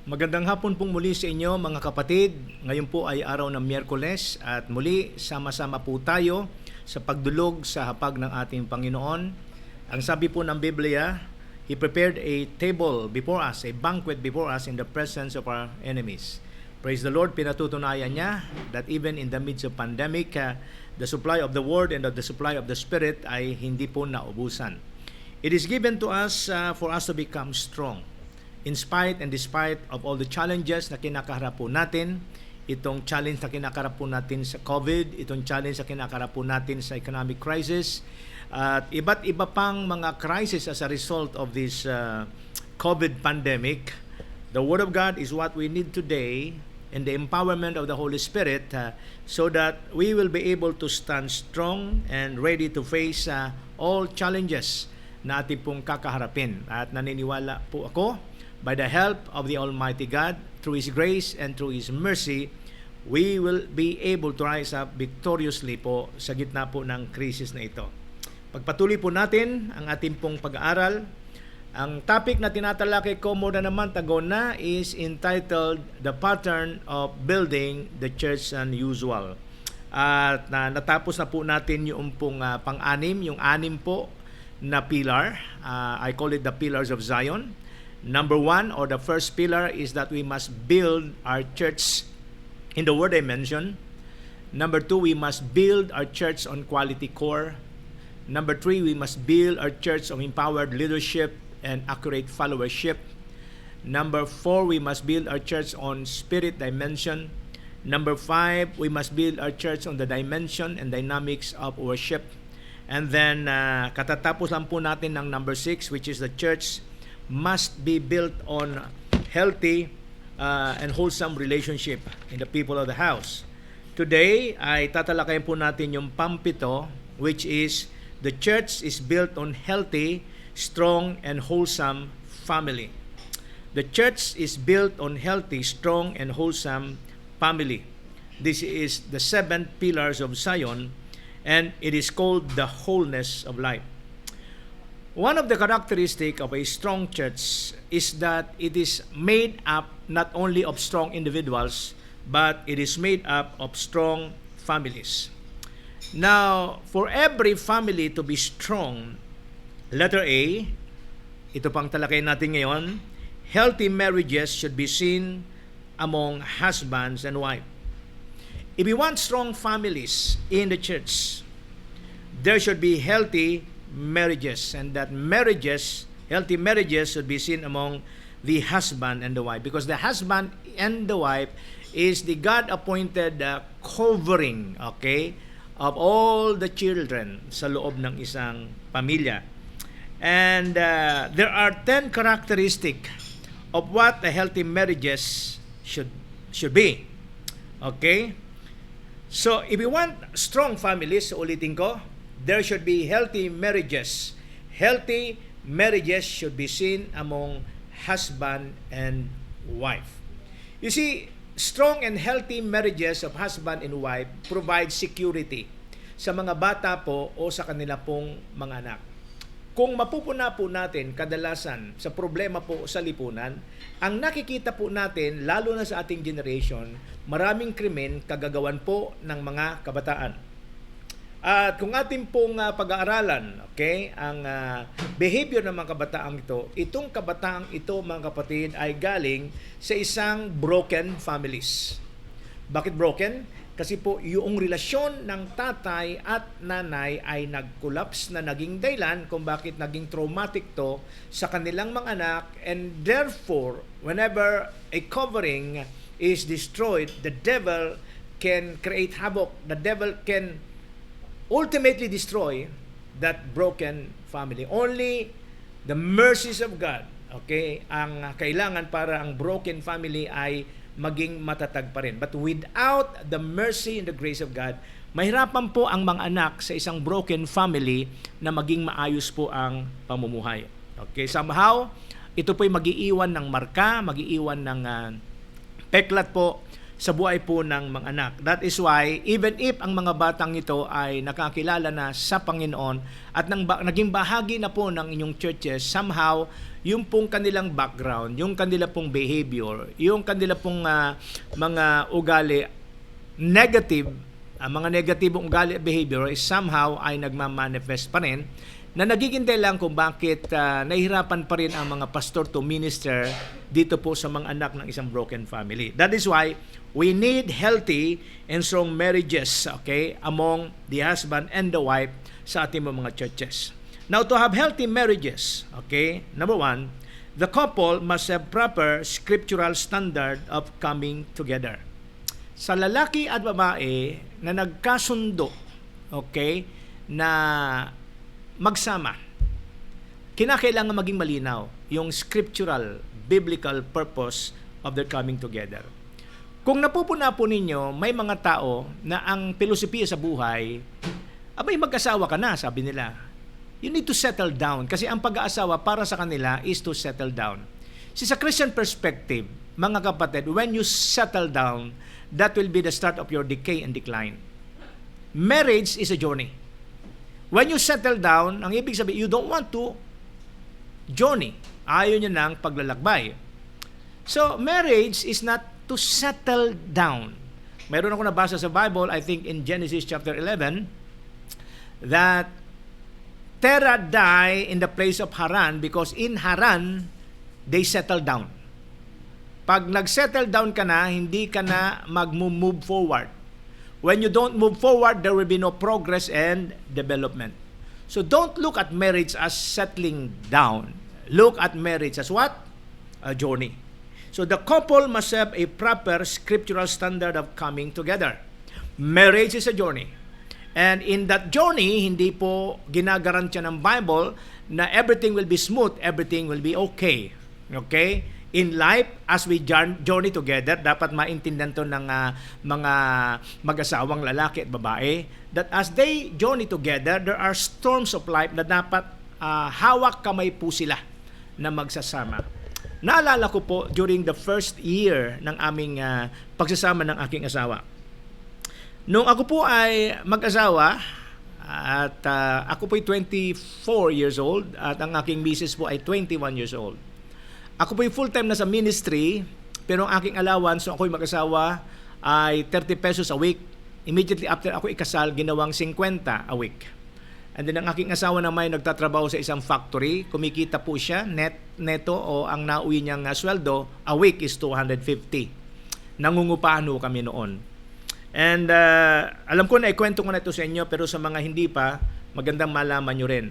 Magandang hapon pong muli sa inyo mga kapatid. Ngayon po ay araw ng Miyerkules at muli sama-sama po tayo sa pagdulog sa hapag ng ating Panginoon. Ang sabi po ng Biblia, He prepared a table before us, a banquet before us in the presence of our enemies. Praise the Lord, pinatutunayan niya that even in the midst of pandemic, the supply of the Word and the supply of the Spirit ay hindi po naubusan. It is given to us for us to become strong. In spite and despite of all the challenges na kinakaharap po natin, itong challenge na kinakaharap po natin sa COVID, itong challenge na kinakaharap po natin sa economic crisis, at iba't iba pang mga crisis as a result of this COVID pandemic, the Word of God is what we need today and the empowerment of the Holy Spirit so that we will be able to stand strong and ready to face all challenges na ating pong kakaharapin. At naniniwala po ako, by the help of the Almighty God, through His grace and through His mercy, we will be able to rise up victoriously po sa gitna po ng krisis na ito. Pagpatuloy po natin ang ating pong pag-aaral. Ang topic na tinatalakay ko more than a month ago na is entitled The Pattern of Building the Church Unusual. At natapos na po natin yung pong pang-anim, yung anim po na pillar. I call it the pillars of Zion. Number one, or the first pillar, is that we must build our church in the word I mentioned. Number two, we must build our church on quality core. Number three, we must build our church on empowered leadership and accurate followership. Number four, we must build our church on spirit dimension. Number five, we must build our church on the dimension and dynamics of worship. And then, katatapos lang po natin ng number six, which is the church must be built on healthy and wholesome relationship in the people of the house. Today ay tatalakayin po natin yung pampito, which is the church is built on healthy, strong, and wholesome family. The church is built on healthy, strong, and wholesome family. This is the 7 pillars of Zion, and it is called the wholeness of life. One of the characteristics of a strong church is that it is made up not only of strong individuals, but it is made up of strong families. Now, for every family to be strong, letter A, ito pang talakay natin ngayon, healthy marriages should be seen among husbands and wives. If we want strong families in the church, there should be healthy marriages, and that healthy marriages should be seen among the husband and the wife, because the husband and the wife is the God-appointed covering, okay, of all the children sa loob ng isang pamilya. And there are 10 characteristics of what a healthy marriages should be. Okay? So, if we want strong families, ulitin ko, there should be healthy marriages. Healthy marriages should be seen among husband and wife. You see, strong and healthy marriages of husband and wife provide security sa mga bata po o sa kanila pong mga anak. Kung mapupuna po natin kadalasan sa problema po sa lipunan, ang nakikita po natin, lalo na sa ating generation, maraming krimen kagagawan po ng mga kabataan. At kung ating pong pag-aaralan, okay, ang behavior ng mga kabataang ito, itong kabataang ito, mga kapatid, ay galing sa isang broken families. Bakit broken? Kasi po yung relasyon ng tatay at nanay ay nag-collapse na naging dahilan kung bakit naging traumatic to sa kanilang mga anak, and therefore, whenever a covering is destroyed, the devil can create havoc. The devil can ultimately destroy that broken family. Only the mercies of God, okay, ang kailangan para ang broken family ay maging matatag pa rin. But without the mercy and the grace of God, mahirapan po ang mga anak sa isang broken family na maging maayos po ang pamumuhay. Okay, somehow, ito po'y mag-iiwan ng marka, mag-iiwan ng peklat po sa buhay po ng mga anak. That is why, even if ang mga batang ito ay nakakilala na sa Panginoon at naging bahagi na po ng inyong churches, somehow, yung pong kanilang background, yung kanila pong behavior, yung kanila pong mga ugali, mga negatibong ugali at behavior is somehow ay nagmamanifest pa rin na nagiging dahilan kung bakit nahihirapan pa rin ang mga pastor to minister dito po sa mga anak ng isang broken family. That is why we need healthy and strong marriages, okay, among the husband and the wife sa ating mga churches. Now, to have healthy marriages, okay, number one, the couple must have proper scriptural standard of coming together. Sa lalaki at babae na nagkasundo, okay, na magsama, kinakailangan maging malinaw yung scriptural, biblical purpose of their coming together. Kung napupuna po ninyo, may mga tao na ang filosofiya sa buhay, abay mag-asawa ka na, sabi nila. You need to settle down kasi ang pag-aasawa para sa kanila is to settle down. Sa Christian perspective, mga kapatid, when you settle down, that will be the start of your decay and decline. Marriage is a journey. When you settle down, ang ibig sabihin, you don't want to journey. Ayaw nyo ng paglalakbay. So, marriage is not to settle down. Mayroon ako nabasa sa Bible, I think in Genesis chapter 11, that Terah died in the place of Haran because in Haran, they settled down. Pag nag-settle down ka na, hindi ka na mag-move forward. When you don't move forward, there will be no progress and development. So don't look at marriage as settling down. Look at marriage as what? A journey. So the couple must have a proper scriptural standard of coming together. Marriage is a journey. And in that journey, hindi po ginagarantiya ng Bible na everything will be smooth, everything will be okay. Okay? In life, as we journey together, dapat maintindihan to ng mga mag-asawang lalaki at babae that as they journey together, there are storms of life na dapat hawak kamay po sila na magsasama. Naalala ko po during the first year ng aming pagsasama ng aking asawa. Nung ako po ay mag-asawa at ako po ay 24 years old at ang aking misis po ay 21 years old. Ako po ay full-time na sa ministry, pero ang aking allowance, so ako ay mag-asawa, ay 30 pesos a week. Immediately after ako ikasal, ginawang 50 a week. And then ang aking asawa naman ay nagtatrabaho sa isang factory. Kumikita po siya, neto o ang nauwi niyang sweldo, a week is 250. Nangungupahan ho kami noon. And alam ko na ikwento ko na ito sa inyo, pero sa mga hindi pa, magandang malaman nyo rin.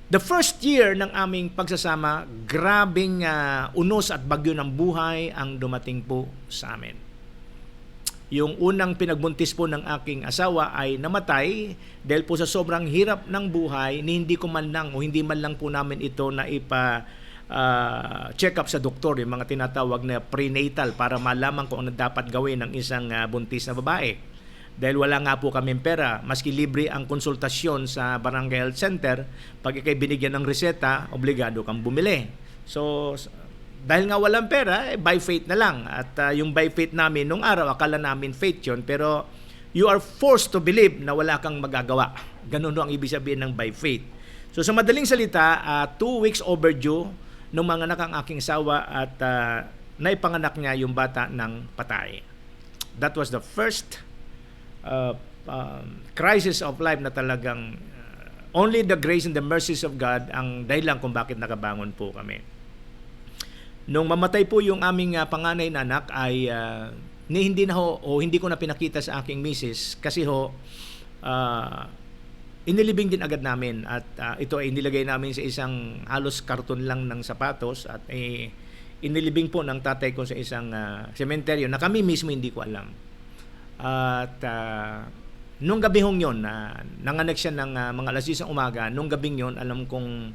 The first year ng aming pagsasama, grabing unos at bagyo ng buhay ang dumating po sa amin. Yung unang pinagbuntis po ng aking asawa ay namatay dahil po sa sobrang hirap ng buhay, hindi ko man lang o hindi man lang po namin ito na check up sa doktor, yung mga tinatawag na prenatal para malaman kung ano dapat gawin ng isang buntis na babae. Dahil wala nga po kaming pera, maski libre ang konsultasyon sa Barangay Health Center, pag ikay binigyan ng reseta, obligado kang bumili. So, dahil nga walang pera, by faith na lang. At yung by faith namin, nung araw, akala namin faith yun, pero you are forced to believe na wala kang magagawa. Ganun ang ibig sabihin ng by faith. So, sa madaling salita, 2 weeks overdue, nung mga anak ang aking asawa at naipanganak niya yung bata ng patay. That was the first crisis of life na talagang only the grace and the mercies of God ang dahilan kung bakit nakabangon po kami. Nung mamatay po yung aming panganay na anak ay hindi ko na pinakita sa aking misis kasi inilibing din agad namin at ito ay inilagay namin sa isang halos karton lang ng sapatos at inilibing po ng tatay ko sa isang sementeryo na kami mismo hindi ko alam. At nung gabihong yon nanganak siya ng mga alas 10 ng umaga, nung gabing yon alam kong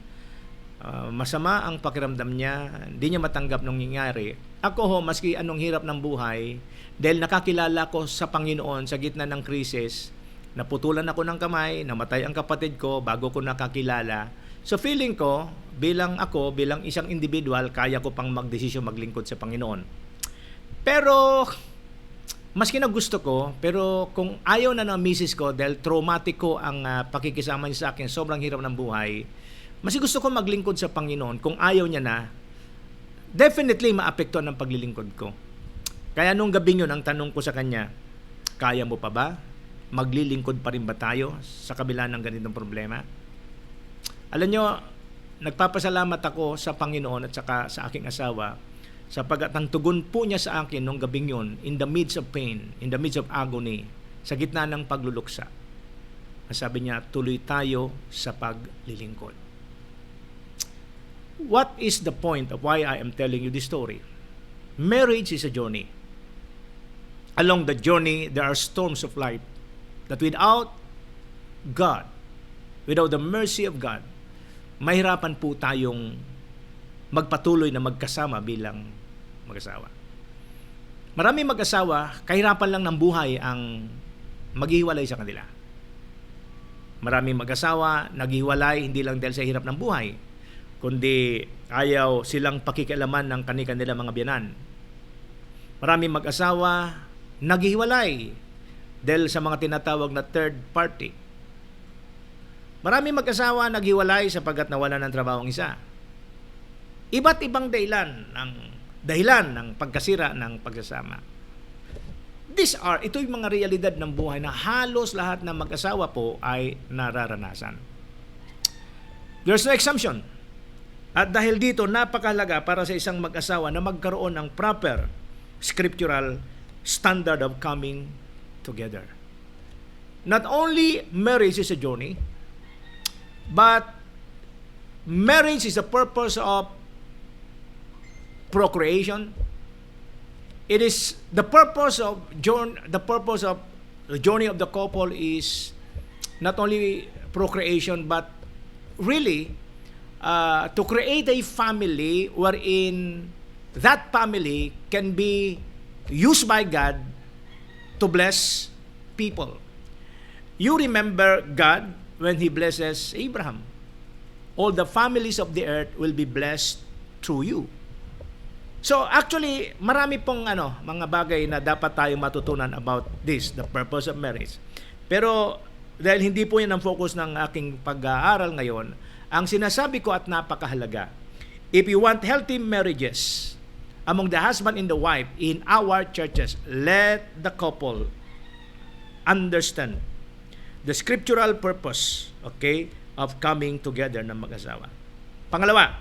masama ang pakiramdam niya, hindi niya matanggap nung nangyari. Ako maski anong hirap ng buhay, dahil nakakilala ko sa Panginoon sa gitna ng krisis, naputulan ako ng kamay, namatay ang kapatid ko bago ko nakakilala. So feeling ko, bilang isang individual, kaya ko pang magdesisyon maglingkod sa Panginoon. Pero maski na gusto ko, pero kung ayaw na ng misis ko dahil traumatiko ang pakikisama niya sa akin, sobrang hirap ng buhay, mas gusto ko maglingkod sa Panginoon. Kung ayaw niya na, definitely maapektuhan ang paglilingkod ko. Kaya nung gabing yun, ang tanong ko sa kanya, kaya mo pa ba? Maglilingkod pa rin ba tayo sa kabila ng ganitong problema? Alam nyo, nagpapasalamat ako sa Panginoon at saka sa aking asawa sapagkat ang tugon po niya sa akin nung gabing yun, in the midst of pain, in the midst of agony, sa gitna ng pagluluksa, sabi niya, tuloy tayo sa paglilingkod. What is the point of why I am telling you this story? Marriage is a journey. Along the journey, there are storms of life that without God, without the mercy of God, mahirapan po tayong magpatuloy na magkasama bilang mag-asawa. Maraming mag-asawa, kahirapan lang ng buhay ang maghiwalay sa kanila. Maraming mag-asawa, naghiwalay hindi lang dahil sa hirap ng buhay, kundi ayaw silang pakikialaman ng kanilang mga biyanan. Maraming mag-asawa, naghiwalay dahil sa mga tinatawag na third party. Maraming mag-asawa, naghiwalay sapagkat nawala ng trabaho ang isa. Iba't ibang dahilan ng pagkasira ng pagsasama. Ito yung mga realidad ng buhay na halos lahat ng mag-asawa po ay nararanasan. There's no exemption. At dahil dito, napakahalaga para sa isang mag-asawa na magkaroon ng proper scriptural standard of coming together. Not only marriage is a journey, but marriage is a purpose of procreation. It is the purpose of the journey of the couple is not only procreation but really to create a family wherein that family can be used by God to bless people. You remember God when He blesses Abraham. All the families of the earth will be blessed through you. So actually, marami pong mga bagay na dapat tayong matutunan about this, the purpose of marriage. Pero dahil hindi po yan ang focus ng aking pag-aaral ngayon, ang sinasabi ko at napakahalaga, if you want healthy marriages among the husband and the wife in our churches, let the couple understand the scriptural purpose, of coming together ng mag-asawa. Pangalawa,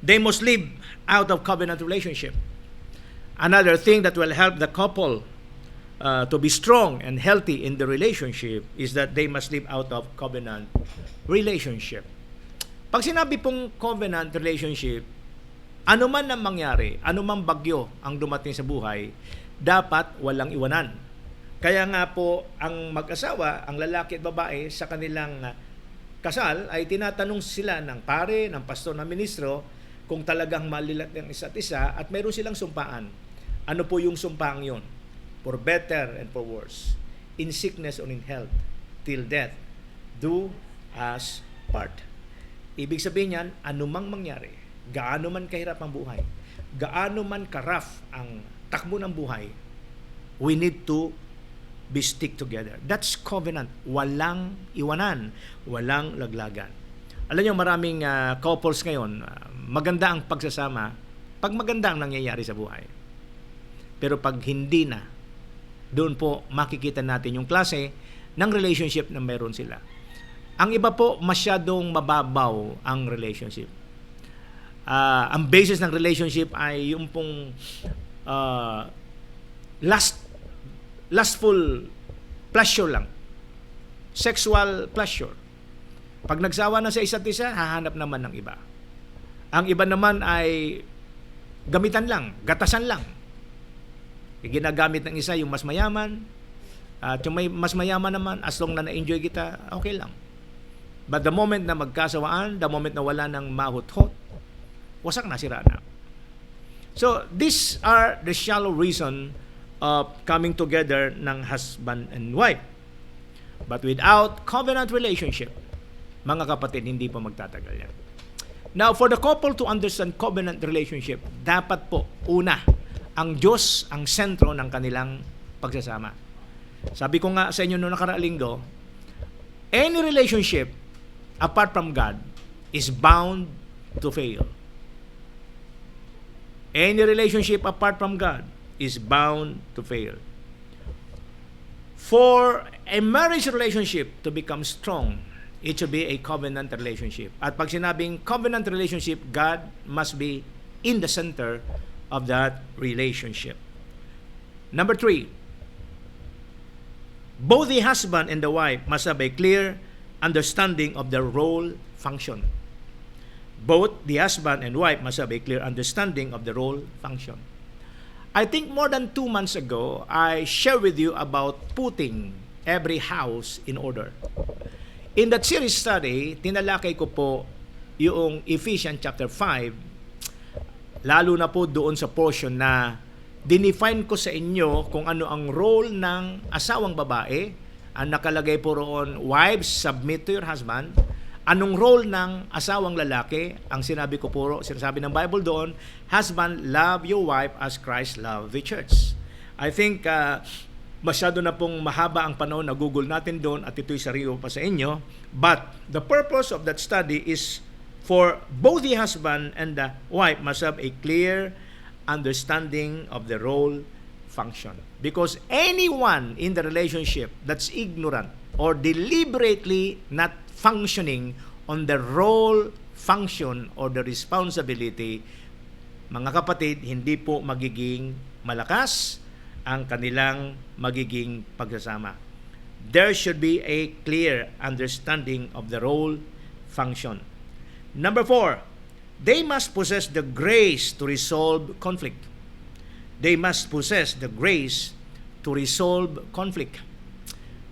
they must live out of covenant relationship. Another thing that will help the couple to be strong and healthy in the relationship is that they must live out of covenant relationship. Pag sinabi pong covenant relationship, ano man ang mangyari, ano man bagyo ang dumating sa buhay, dapat walang iwanan. Kaya nga po, ang mag-asawa, ang lalaki at babae, sa kanilang kasal, ay tinatanong sila ng pare, ng pastor, ng ministro, kung talagang malilat ng isa't isa, at mayroon silang sumpaan. Ano po yung sumpaan yon? For better and for worse, in sickness or in health, till death, do us part. Ibig sabihin yan, anumang mangyari, gaano man kahirap ang buhay, gaano man karaf ang takbo ng buhay, we need to be stick together. That's covenant. Walang iwanan, walang laglagan. Alam niyo, maraming couples ngayon, maganda ang pagsasama pag maganda ang nangyayari sa buhay. Pero pag hindi na, doon po makikita natin yung klase ng relationship na meron sila. Ang iba po, masyadong mababaw ang relationship. Ang basis ng relationship ay yung pong lustful pleasure lang. Sexual pleasure. Pag nagsawa na sa isa't isa, hahanap naman ng iba. Ang iba naman ay gamitan lang, gatasan lang. Ginagamit ng isa yung mas mayaman, at yung may mas mayaman naman, as long na na-enjoy kita, okay lang. But the moment na magkasawaan, the moment na wala ng mahut-hot, wasak na, sira na. So, these are the shallow reason of coming together ng husband and wife. But without covenant relationship, mga kapatid, hindi pa magtatagal yan. Now, for the couple to understand covenant relationship, dapat po, una, ang Diyos ang sentro ng kanilang pagsasama. Sabi ko nga sa inyo noong nakaraang linggo, any relationship apart from God is bound to fail. Any relationship apart from God is bound to fail. For a marriage relationship to become strong, it should be a covenant relationship. At pag sinabing covenant relationship, God must be in the center of that relationship. Number 3, both the husband and the wife must have a clear understanding of their role function. Both the husband and wife must have a clear understanding of the role function. I think more than 2 months ago, I shared with you about putting every house in order. In that series study, tinalakay ko po yung Ephesians chapter 5, lalo na po doon sa portion na dinefine ko sa inyo kung ano ang role ng asawang babae. Ang nakalagay po roon, wives, submit to your husband. Anong role ng asawang lalaki? Ang sinabi ko po, sinasabi ng Bible doon, husband, love your wife as Christ loved the church. I think masyado na pong mahaba ang panahon na Google natin doon at ito'y sariwa pa sa inyo. But the purpose of that study is for both the husband and the wife must have a clear understanding of the role function. Because anyone in the relationship that's ignorant or deliberately not functioning on the role function or the responsibility, mga kapatid, hindi po magiging malakas ang kanilang magiging pagsasama. There should be a clear understanding of the role function. Number 4, they must possess the grace to resolve conflict. They must possess the grace to resolve conflict.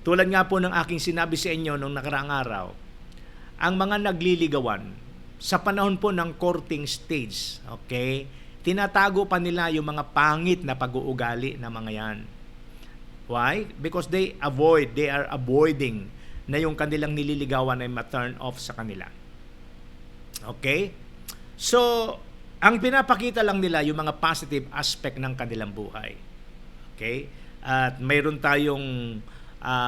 Tulad nga po ng aking sinabi sa inyo nung nakaraang araw, ang mga nagliligawan sa panahon po ng courting stage, okay, tinatago pa nila yung mga pangit na pag-uugali na mga yan. Why? Because they are avoiding na yung kanilang nililigawan ay ma-turn off sa kanila. Okay? So, ang pinapakita lang nila yung mga positive aspect ng kanilang buhay. Okay? At mayroon tayong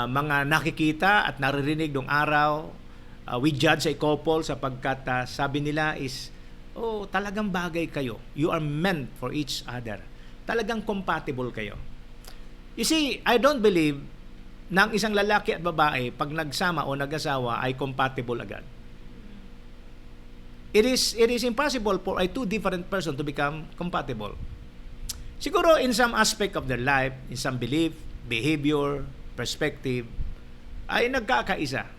mga nakikita at naririnig ng araw. We judge a couple sapagkat sabi nila is, oh, talagang bagay kayo. You are meant for each other. Talagang compatible kayo. You see, I don't believe na ang isang lalaki at babae pag nagsama o nag-asawa ay compatible agad. It is impossible for a two different person to become compatible. Siguro in some aspect of their life, in some belief, behavior, perspective, ay nagkakaisa.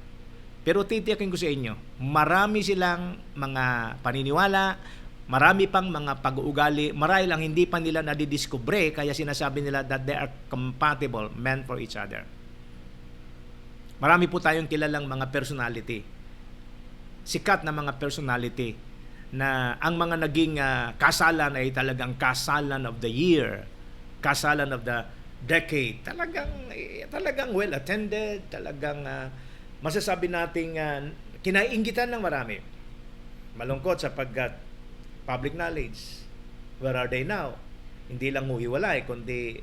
Pero titiyakin ko sa inyo, marami silang mga paniniwala, marami pang mga pag-uugali, marahil lang hindi pa nila nadidiskubre, kaya sinasabi nila that they are compatible, meant for each other. Marami po tayong kilalang mga personality, sikat na mga personality, na ang mga naging kasalan ay talagang kasalan of the year, kasalan of the decade, talagang well attended, talagang masasabi nating kinainggitan ng marami. Malungkot sapagkat public knowledge, where are they now? Hindi lang huhiwalay, kundi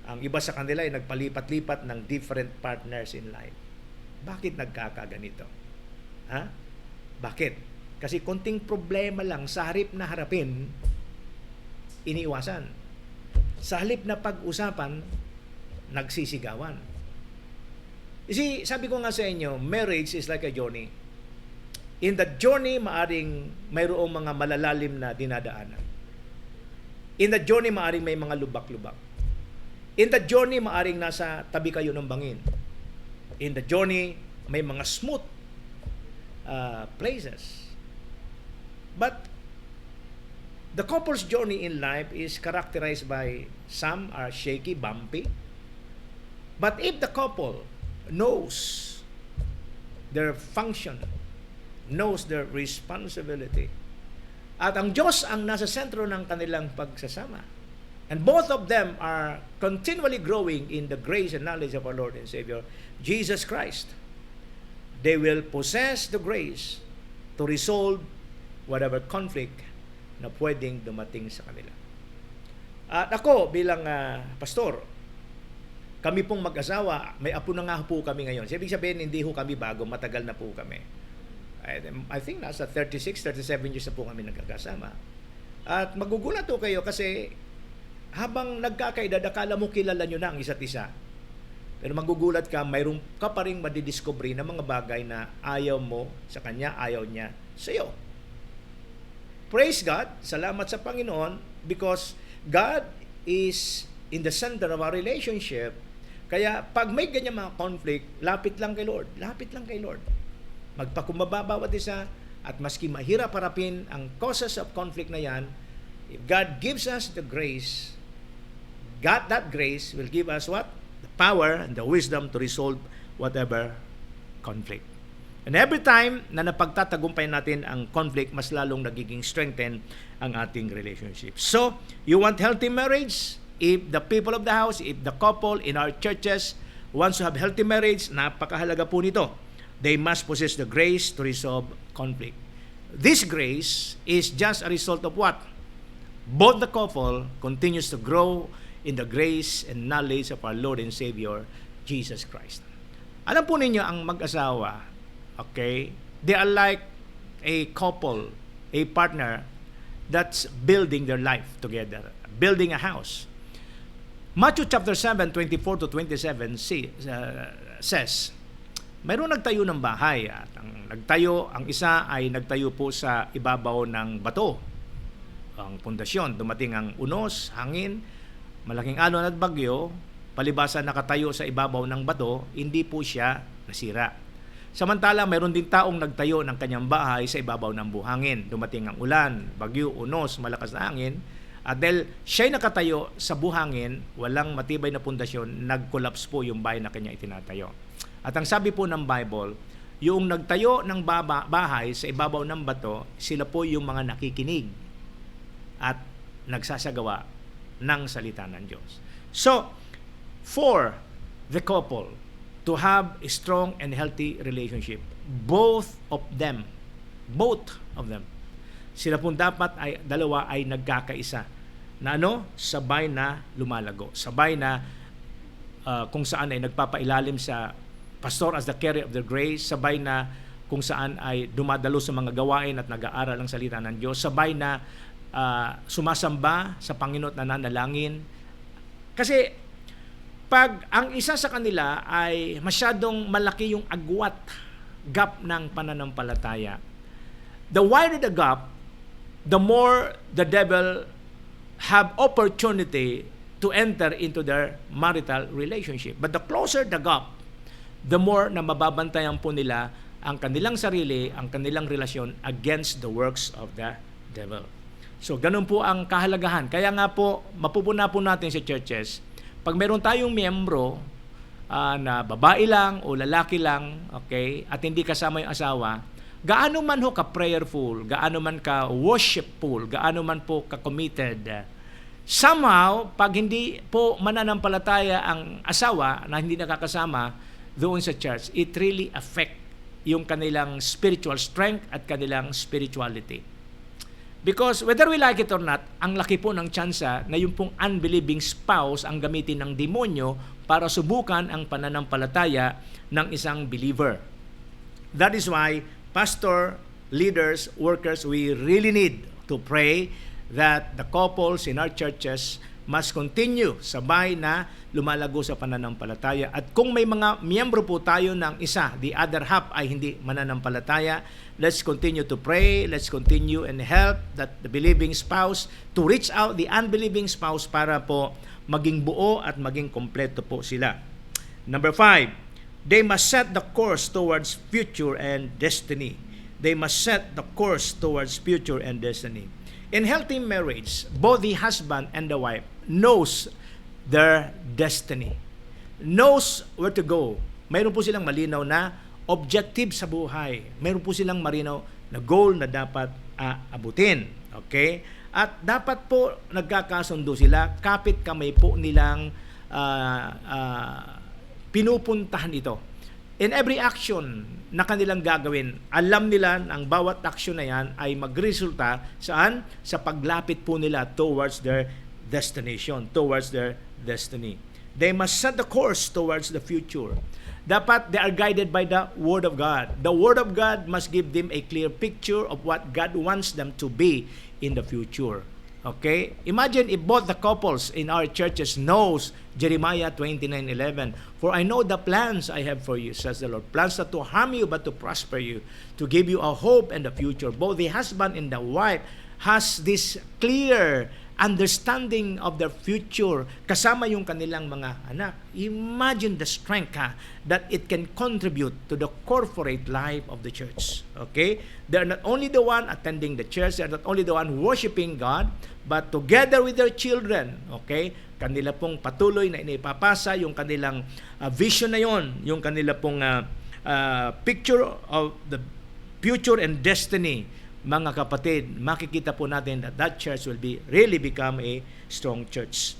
ang iba sa kanila ay nagpalipat-lipat ng different partners in life. Bakit nagkakaganito? Ha? Bakit? Kasi konting problema lang sa harip na harapin, iniiwasan. Sa halip na pag-usapan, nagsisigawan. You see, sabi ko nga sa inyo, marriage is like a journey. In that journey, maaring mayroong mga malalalim na dinadaanan. In that journey, maaring may mga lubak-lubak. In that journey, maaring nasa tabi kayo ng bangin. In the journey, may mga smooth places. But the couple's journey in life is characterized by some are shaky, bumpy. But if the couple knows their function, knows their responsibility, at ang Diyos ang nasa sentro ng kanilang pagsasama, and both of them are continually growing in the grace and knowledge of our Lord and Savior, Jesus Christ, they will possess the grace to resolve whatever conflict na pwedeng dumating sa kanila. At ako bilang pastor, Kami pong mag-asawa, may apo na nga po kami ngayon. Ibig sabihin, hindi ho kami bago, matagal na po kami. I think nasa 36, 37 years na po kami nagkakasama. At magugulat po kayo kasi habang nagkakaedad, akala mo kilala nyo na ang isa't isa. Pero magugulat ka, mayroon ka pa rin madidiscovery na mga bagay na ayaw mo sa kanya, ayaw niya sa iyo. Praise God, salamat sa Panginoon, because God is in the center of our relationship. Kaya pag may ganyan mga conflict, lapit lang kay Lord. Lapit lang kay Lord. Magpakumbaba bawat isa, at maski mahirap harapin ang causes of conflict na yan, if God gives us the grace, God, that grace will give us what? The power and the wisdom to resolve whatever conflict. And every time na napagtatagumpay natin ang conflict, mas lalong nagiging strengthen ang ating relationship. So, you want healthy marriage? If the people of the house, if the couple in our churches wants to have healthy marriage, napakahalaga po nito. They must possess the grace to resolve conflict. This grace is just a result of what? Both the couple continues to grow in the grace and knowledge of our Lord and Savior, Jesus Christ. Alam po ninyo, ang mag-asawa, okay, they are like a couple, a partner that's building their life together, building a house. Matthew chapter 7, 24 to 27 says, mayroon nagtayo ng bahay at ang isa ay nagtayo po sa ibabaw ng bato. Ang pundasyon, dumating ang unos, hangin, malaking alon at bagyo, palibasa nakatayo sa ibabaw ng bato, hindi po siya nasira. Samantala, mayroon din taong nagtayo ng kanyang bahay sa ibabaw ng buhangin. Dumating ang ulan, bagyo, unos, malakas na hangin, at dahil siya'y nakatayo sa buhangin, walang matibay na pundasyon, nag-collapse po yung bahay na kanya itinatayo. At ang sabi po ng Bible, yung nagtayo ng bahay sa ibabaw ng bato, sila po yung mga nakikinig at nagsasagawa ng salita ng Diyos. So, for the couple to have a strong and healthy relationship, both of them, sila po dapat ay dalawa ay nagkakaisa na sabay na lumalago, sabay na kung saan ay nagpapailalim sa pastor as the carrier of the grace, sabay na kung saan ay dumadalo sa mga gawain at nag-aaral ang salita ng Diyos, sabay na sumasamba sa Panginoon at nananalangin. Kasi pag ang isa sa kanila ay masyadong malaki yung agwat, gap ng pananampalataya, the wider the gap, the more the devil have opportunity to enter into their marital relationship. But the closer the gap, the more na mababantayan po nila ang kanilang sarili, ang kanilang relasyon against the works of the devil. So, ganun po ang kahalagahan. Kaya nga po, mapupuna po natin sa churches, pag meron tayong miyembro na babae lang o lalaki lang, okay, at hindi kasama yung asawa, gaano man ho ka-prayerful, gaano man ka-worshipful, gaano man po ka-committed, somehow, pag hindi po mananampalataya ang asawa na hindi nakakasama doon sa church, it really affect yung kanilang spiritual strength at kanilang spirituality. Because whether we like it or not, ang laki po ng tsansa na yung pong unbelieving spouse ang gamitin ng demonyo para subukan ang pananampalataya ng isang believer. That is why, pastor, leaders, workers, we really need to pray that the couples in our churches must continue sabay na lumalago sa pananampalataya. At kung may mga miyembro po tayo ng isa, the other half ay hindi mananampalataya, let's continue to pray, let's continue and help that the believing spouse to reach out the unbelieving spouse para po maging buo at maging kompleto po sila. Number 5, they must set the course towards future and destiny. They must set the course towards future and destiny. In healthy marriage, both the husband and the wife knows their destiny, knows where to go. Mayroon po silang malinaw na objective sa buhay. Mayroon po silang malinaw na goal na dapat abutin. Okay? At dapat po nagkakasundo sila, kapit kamay po nilang pinupuntahan ito. In every action na kanilang gagawin, alam nila ang bawat action na yan ay magresulta saan? Sa paglapit po nila towards their destination, towards their destiny. They must set the course towards the future. Dapat they are guided by the Word of God. The Word of God must give them a clear picture of what God wants them to be in the future. Okay? Imagine if both the couples in our churches knows Jeremiah 29:11. For I know the plans I have for you, says the Lord. Plans not to harm you but to prosper you, to give you a hope and a future. Both the husband and the wife has this clear understanding of their future kasama yung kanilang mga anak. Imagine the strength that it can contribute to the corporate life of the church. Okay? They're not only the one attending the church, they're not only the one worshiping God, but together with their children, okay? Kanila pong patuloy na inipapasa yung kanilang vision na yon, yung kanila pong picture of the future and destiny. Mga kapatid, makikita po natin that church will really become a strong church.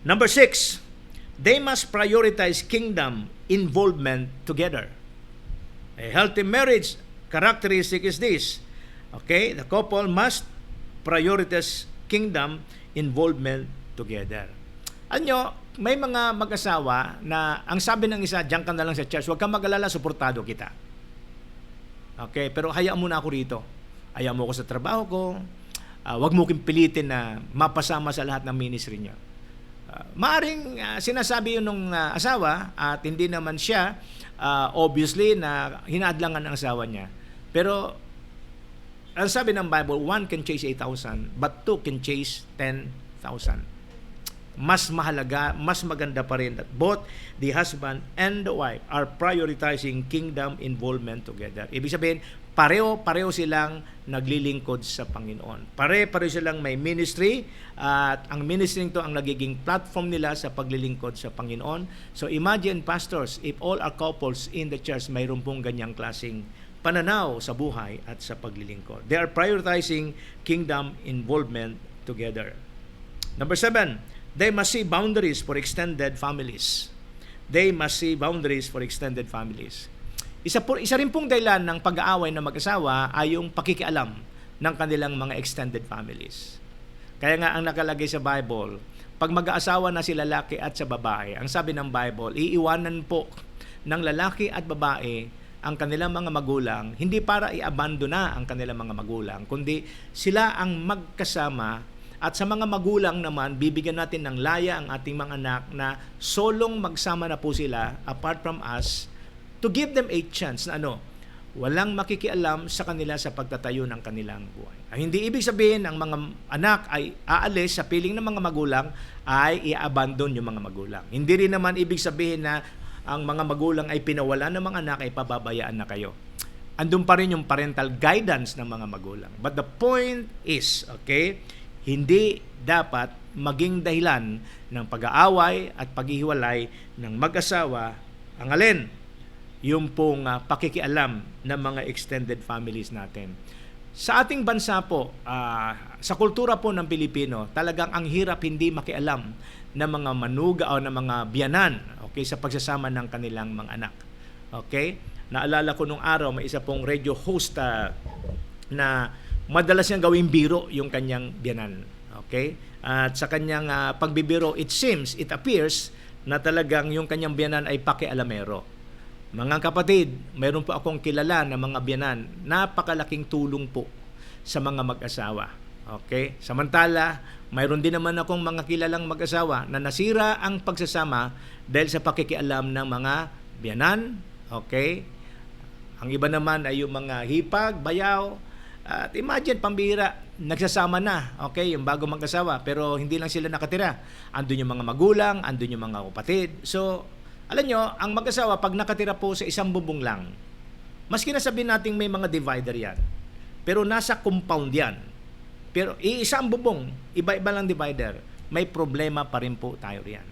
Number 6, they must prioritize kingdom involvement together. A healthy marriage characteristic is this. Okay, the couple must prioritize kingdom involvement together. Anyo, may mga mag-asawa na ang sabi ng isa, diyan ka na lang sa church, huwag kang mag-alala, suportado kita. Okay, pero hayaan mo na ako rito. Ayaw mo ko sa trabaho ko. Huwag mo kong pilitin na mapasama sa lahat ng ministry niya. Maaring sinasabi yun ng asawa at hindi naman siya obviously na hinadlangan ng asawa niya. Pero ang sabi ng Bible, one can chase 8,000 but two can chase 10,000. Mas mahalaga, mas maganda pa rin that both the husband and the wife are prioritizing kingdom involvement together. Ibig sabihin, pareho silang naglilingkod sa Panginoon. Pareho silang may ministry at ang ministry to ang nagiging platform nila sa paglilingkod sa Panginoon. So imagine, pastors, if all our couples in the church mayroon pong ganyang klaseng pananaw sa buhay at sa paglilingkod. They are prioritizing kingdom involvement together. Number 7, they must see boundaries for extended families. They must see boundaries for extended families. Isa rin pong dahilan ng pag-aaway ng mag-asawa ay yung pakikialam ng kanilang mga extended families. Kaya nga ang nakalagay sa Bible, pag mag-aasawa na si lalaki at sa babae, ang sabi ng Bible, iiwanan po ng lalaki at babae ang kanilang mga magulang, hindi para i-abandona ang kanilang mga magulang, kundi sila ang magkasama. At sa mga magulang naman, bibigyan natin ng laya ang ating mga anak na solong magsama na po sila apart from us, to give them a chance na walang makikialam sa kanila sa pagtatayo ng kanilang buhay. Hindi ibig sabihin ang mga anak ay aalis sa piling ng mga magulang ay i-abandon yung mga magulang. Hindi rin naman ibig sabihin na ang mga magulang ay pinawalan ng mga anak ay pababayaan na kayo. Andun pa rin yung parental guidance ng mga magulang. But the point is, okay, hindi dapat maging dahilan ng pag-aaway at paghihiwalay ng mag-asawa ang alin? Yung pong pakikialam ng mga extended families natin. Sa ating bansa po, sa kultura po ng Pilipino, talagang ang hirap hindi makialam ng mga manuga o ng mga biyanan, okay, sa pagsasama ng kanilang mga anak. Okay? Naalala ko nung araw, may isa pong radio host na madalas niyang gawing biro yung kanyang biyanan. Okay? At sa kanyang pagbibiro, it appears na talagang yung kanyang biyanan ay pakialamero. Mga kapatid, mayroon po akong kilala na mga biyanan, napakalaking tulong po sa mga mag-asawa. Okay? Samantala, mayroon din naman akong mga kilalang mag-asawa na nasira ang pagsasama dahil sa pakikialam ng mga biyanan. Okay? Ang iba naman ay yung mga hipag, bayaw. At imagine, pambihira, nagsasama na, okay, yung bago mag-asawa, pero hindi lang sila nakatira. Andun yung mga magulang, andun yung mga kapatid. So, alam nyo, ang mag-asawa, pag nakatira po sa isang bubong lang, maski na sabihin natin may mga divider yan, pero nasa compound yan. Pero isang bubong, iba-iba lang divider, may problema pa rin po tayo riyan.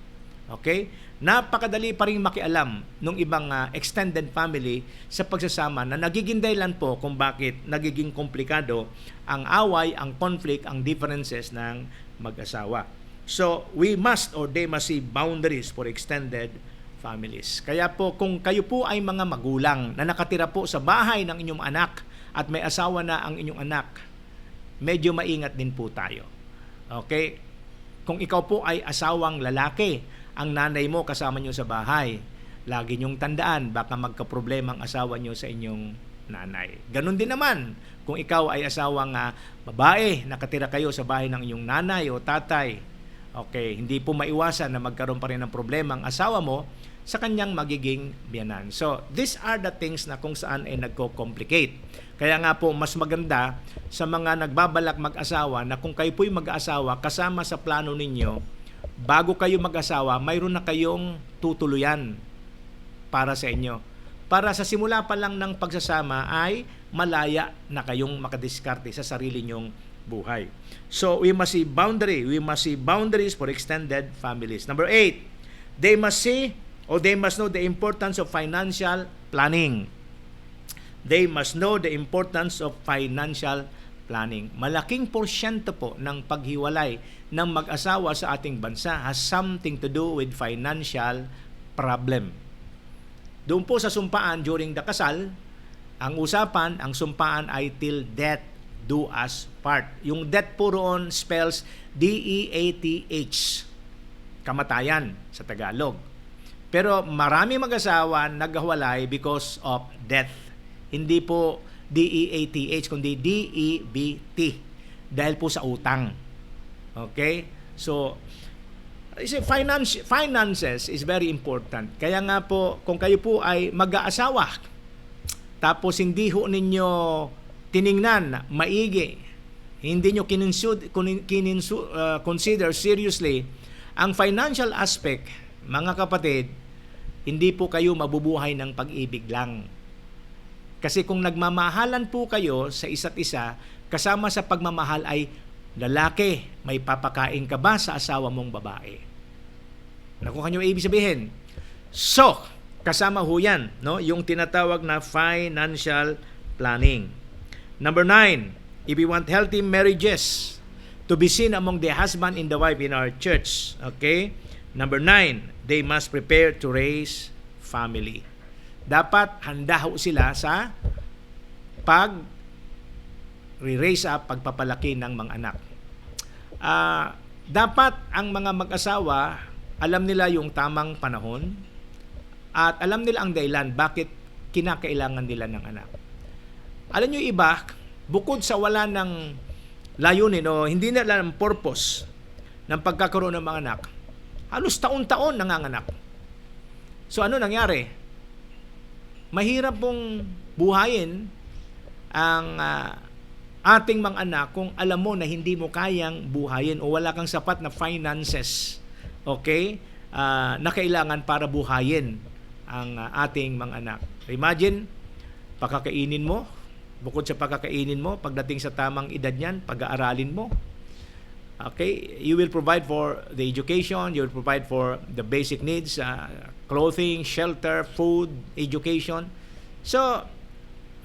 Okay? Napakadali pa rin makialam ng ibang extended family sa pagsasama na nagiging dahilan po kung bakit nagiging komplikado ang away, ang conflict, ang differences ng mag-asawa. So, we must or they must see boundaries for extended families. Kaya po kung kayo po ay mga magulang na nakatira po sa bahay ng inyong anak at may asawa na ang inyong anak, medyo maingat din po tayo. Okay? Kung ikaw po ay asawang lalaki ang nanay mo kasama nyo sa bahay. Lagi nyong tandaan, baka magkaproblema ang asawa nyo sa inyong nanay. Ganon din naman, kung ikaw ay asawang babae, nakatira kayo sa bahay ng inyong nanay o tatay, okay, hindi po maiwasan na magkaroon pa rin ng problema ang asawa mo sa kanyang magiging biyanan. So, these are the things na kung saan ay nagko-complicate. Kaya nga po, mas maganda sa mga nagbabalak mag-asawa na kung kayo po'y mag-asawa, kasama sa plano ninyo, bago kayo mag-asawa, mayroon na kayong tutuluyan para sa inyo. Para sa simula pa lang ng pagsasama ay malaya na kayong makadiskarte sa sarili nyong buhay. So, we must see boundaries for extended families. Number 8, they must know the importance of financial planning. They must know the importance of financial planning. Malaking porsyento po ng paghiwalay ng mag-asawa sa ating bansa has something to do with financial problem. Doon po sa sumpaan during the kasal, ang usapan, ang sumpaan ay till death do us part. Yung death po roon spells D-E-A-T-H. Kamatayan sa Tagalog. Pero marami mag-asawa naghiwalay because of death. Hindi po D-E-A-T-H, kundi D-E-B-T. Dahil po sa utang. Okay? So, finances is very important. Kaya nga po, kung kayo po ay mag-aasawa, tapos hindi ho ninyo tiningnan maigi, hindi nyo consider seriously ang financial aspect, mga kapatid, hindi po kayo mabubuhay ng pag-ibig lang. Kasi kung nagmamahalan po kayo sa isa't isa, kasama sa pagmamahal ay lalaki, may papakain ka ba sa asawa mong babae? Nakuha nyo ibig sabihin. So, kasama ho yan, no? Yung tinatawag na financial planning. Number 9, if we want healthy marriages to be seen among the husband and the wife in our church, okay? Number 9, they must prepare to raise family. Dapat handa ho sila sa pag-raise up, pagpapalaki ng mga anak. Dapat ang mga mag-asawa, alam nila yung tamang panahon at alam nila ang dahilan bakit kinakailangan nila ng anak. Alam nyo iba, bukod sa wala ng layunin o hindi nila ng purpose ng pagkakaroon ng mga anak, halos taon-taon nanganganak. So ano nangyari? Mahirap pong buhayin ang ating mga anak kung alam mo na hindi mo kayang buhayin o wala kang sapat na finances, okay, na kailangan para buhayin ang ating mga anak. Imagine, pakakainin mo, bukod sa pakakainin mo, pagdating sa tamang edad niyan, pag-aaralin mo. Okay, you will provide for the education, you will provide for the basic needs, clothing, shelter, food, education. So,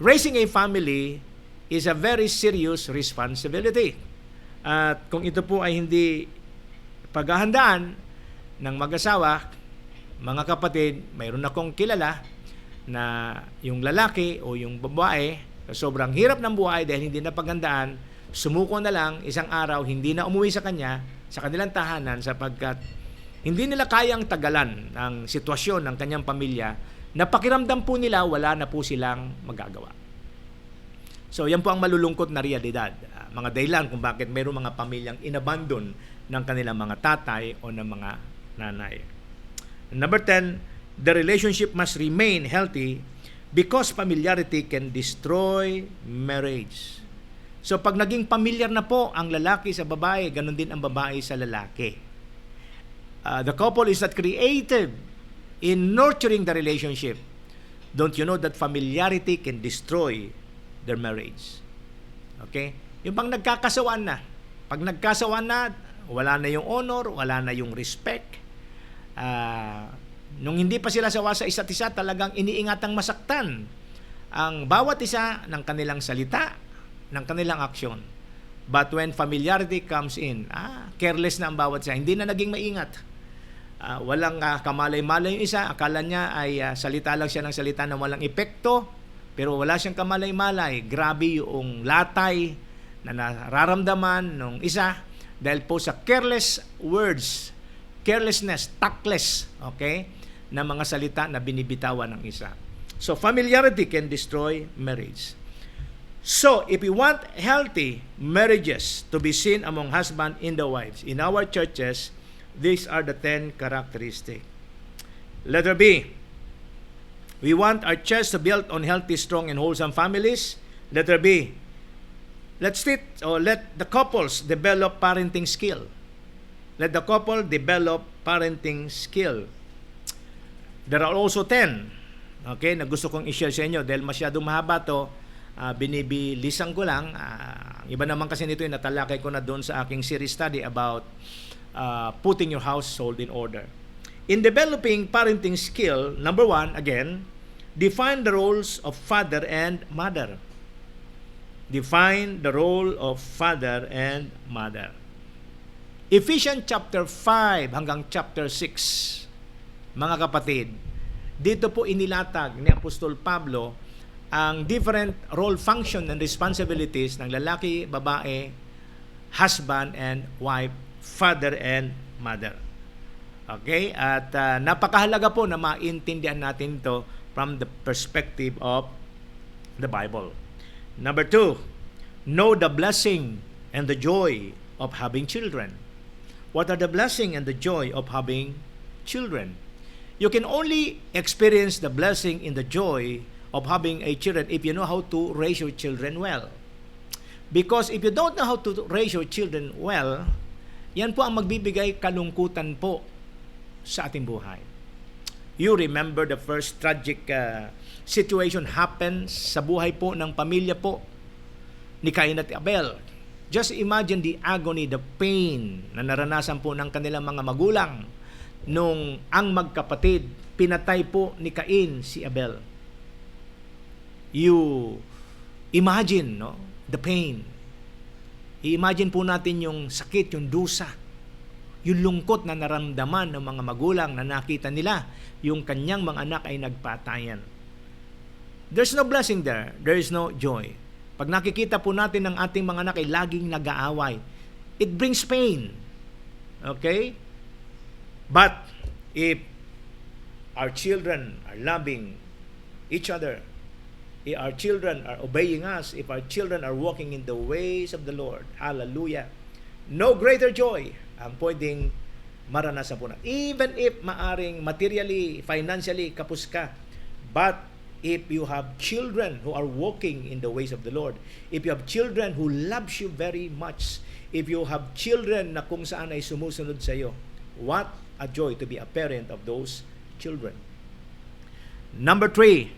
raising a family is a very serious responsibility. At kung ito po ay hindi paghahandaan ng mag-asawa, mga kapatid, mayroon akong kilala na yung lalaki o yung babae, sobrang hirap ng buhay dahil hindi na paghandaan, sumuko na lang isang araw, hindi na umuwi sa kanya, sa kanilang tahanan sapagkat hindi nila kayang tagalan ang sitwasyon ng kanyang pamilya na pakiramdam po nila wala na po silang magagawa. So yan po ang malulungkot na realidad. Mga dahilan kung bakit mayroong mga pamilyang inabandon ng kanilang mga tatay o ng mga nanay. Number 10, the relationship must remain healthy because familiarity can destroy marriage. So pag naging familiar na po ang lalaki sa babae, ganun din ang babae sa lalaki. The couple is not creative in nurturing the relationship. Don't you know that familiarity can destroy their marriage? Okay? Yung pang nagkakasawaan na. Pag nagkasawaan na, wala na yung honor, wala na yung respect. Nung hindi pa sila sawa sa isa't isa, talagang iniingatang masaktan ang bawat isa ng kanilang salita, ng kanilang aksyon. But when familiarity comes in, careless na ang bawat isa. Hindi na naging maingat. Walang kamalay-malay yung isa. Akala niya ay salita lang siya ng salita na walang epekto. Pero wala siyang kamalay-malay. Grabe yung latay na nararamdaman ng isa dahil po sa careless words, carelessness, tactless, okay, na mga salita na binibitawan ng isa. So, familiarity can destroy marriage. So, if we want healthy marriages to be seen among husband and the wives in our churches, these are the 10 characteristics. Letter B, we want our church to build on healthy, strong, and wholesome families. Letter B, let the couples develop parenting skill. Let the couple develop parenting skill. There are also 10, okay, na gusto kong i-share sa inyo dahil masyadong mahaba to. Binibilisan ko lang. Iba naman kasi nito yung natalakay ko na doon sa aking series study about putting your household in order. In developing parenting skill, number 1, again, define the roles of father and mother. Define the role of father and mother. Ephesians chapter 5 hanggang chapter 6, mga kapatid, dito po inilatag ni Apostol Pablo ang different role, function, and responsibilities ng lalaki, babae, husband and wife, father and mother. Okay? At napakahalaga po na maintindihan natin ito from the perspective of the Bible. Number 2, know the blessing and the joy of having children. What are the blessing and the joy of having children? You can only experience the blessing and the joy of having a children if you know how to raise your children well. Because if you don't know how to raise your children well, yan po ang magbibigay kalungkutan po sa ating buhay. You remember the first tragic situation happened sa buhay po ng pamilya po ni Cain at Abel. Just imagine the agony, the pain na naranasan po ng kanilang mga magulang nung ang magkapatid pinatay po ni Cain si Abel. You imagine, no, the pain. I-imagine po natin yung sakit, yung dusa, yung lungkot na naramdaman ng mga magulang na nakita nila yung kanyang mga anak ay nagpatayan. There's no blessing there. There is no joy. Pag nakikita po natin ng ating mga anak ay laging nag-aaway, it brings pain. Okay? But if our children are loving each other, if our children are obeying us, if our children are walking in the ways of the Lord, hallelujah, no greater joy ang pwedeng maranasan po natin. Even if maaring materially, financially, kapos ka, but if you have children who are walking in the ways of the Lord, if you have children who loves you very much, if you have children na kung saan ay sumusunod sa iyo, what a joy to be a parent of those children. Number 3,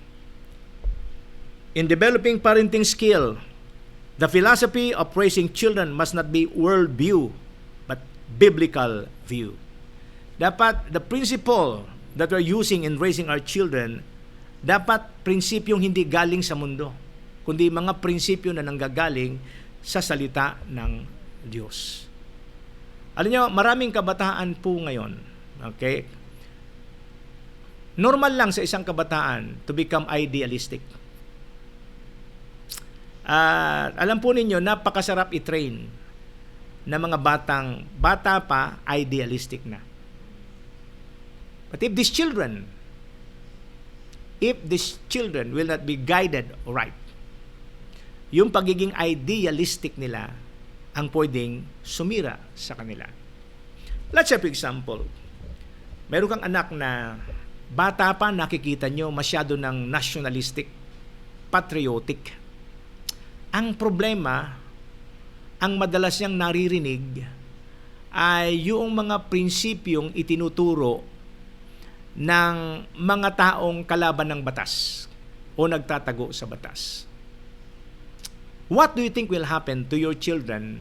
in developing parenting skill, the philosophy of raising children must not be world view, but biblical view. Dapat the principle that we're using in raising our children, dapat prinsipyong hindi galing sa mundo, kundi mga prinsipyo na nanggagaling sa salita ng Diyos. Alam niyo, maraming kabataan po ngayon, okay? Normal lang sa isang kabataan to become idealistic. Alam po ninyo, napakasarap i-train na mga bata pa, idealistic na. But if these children will not be guided right, yung pagiging idealistic nila ang pwedeng sumira sa kanila. Let's say for example, meron kang anak na bata pa, nakikita nyo masyado ng nationalistic, patriotic. Ang problema, ang madalas niyang naririnig ay yung mga prinsipyong itinuturo ng mga taong kalaban ng batas o nagtatago sa batas. What do you think will happen to your children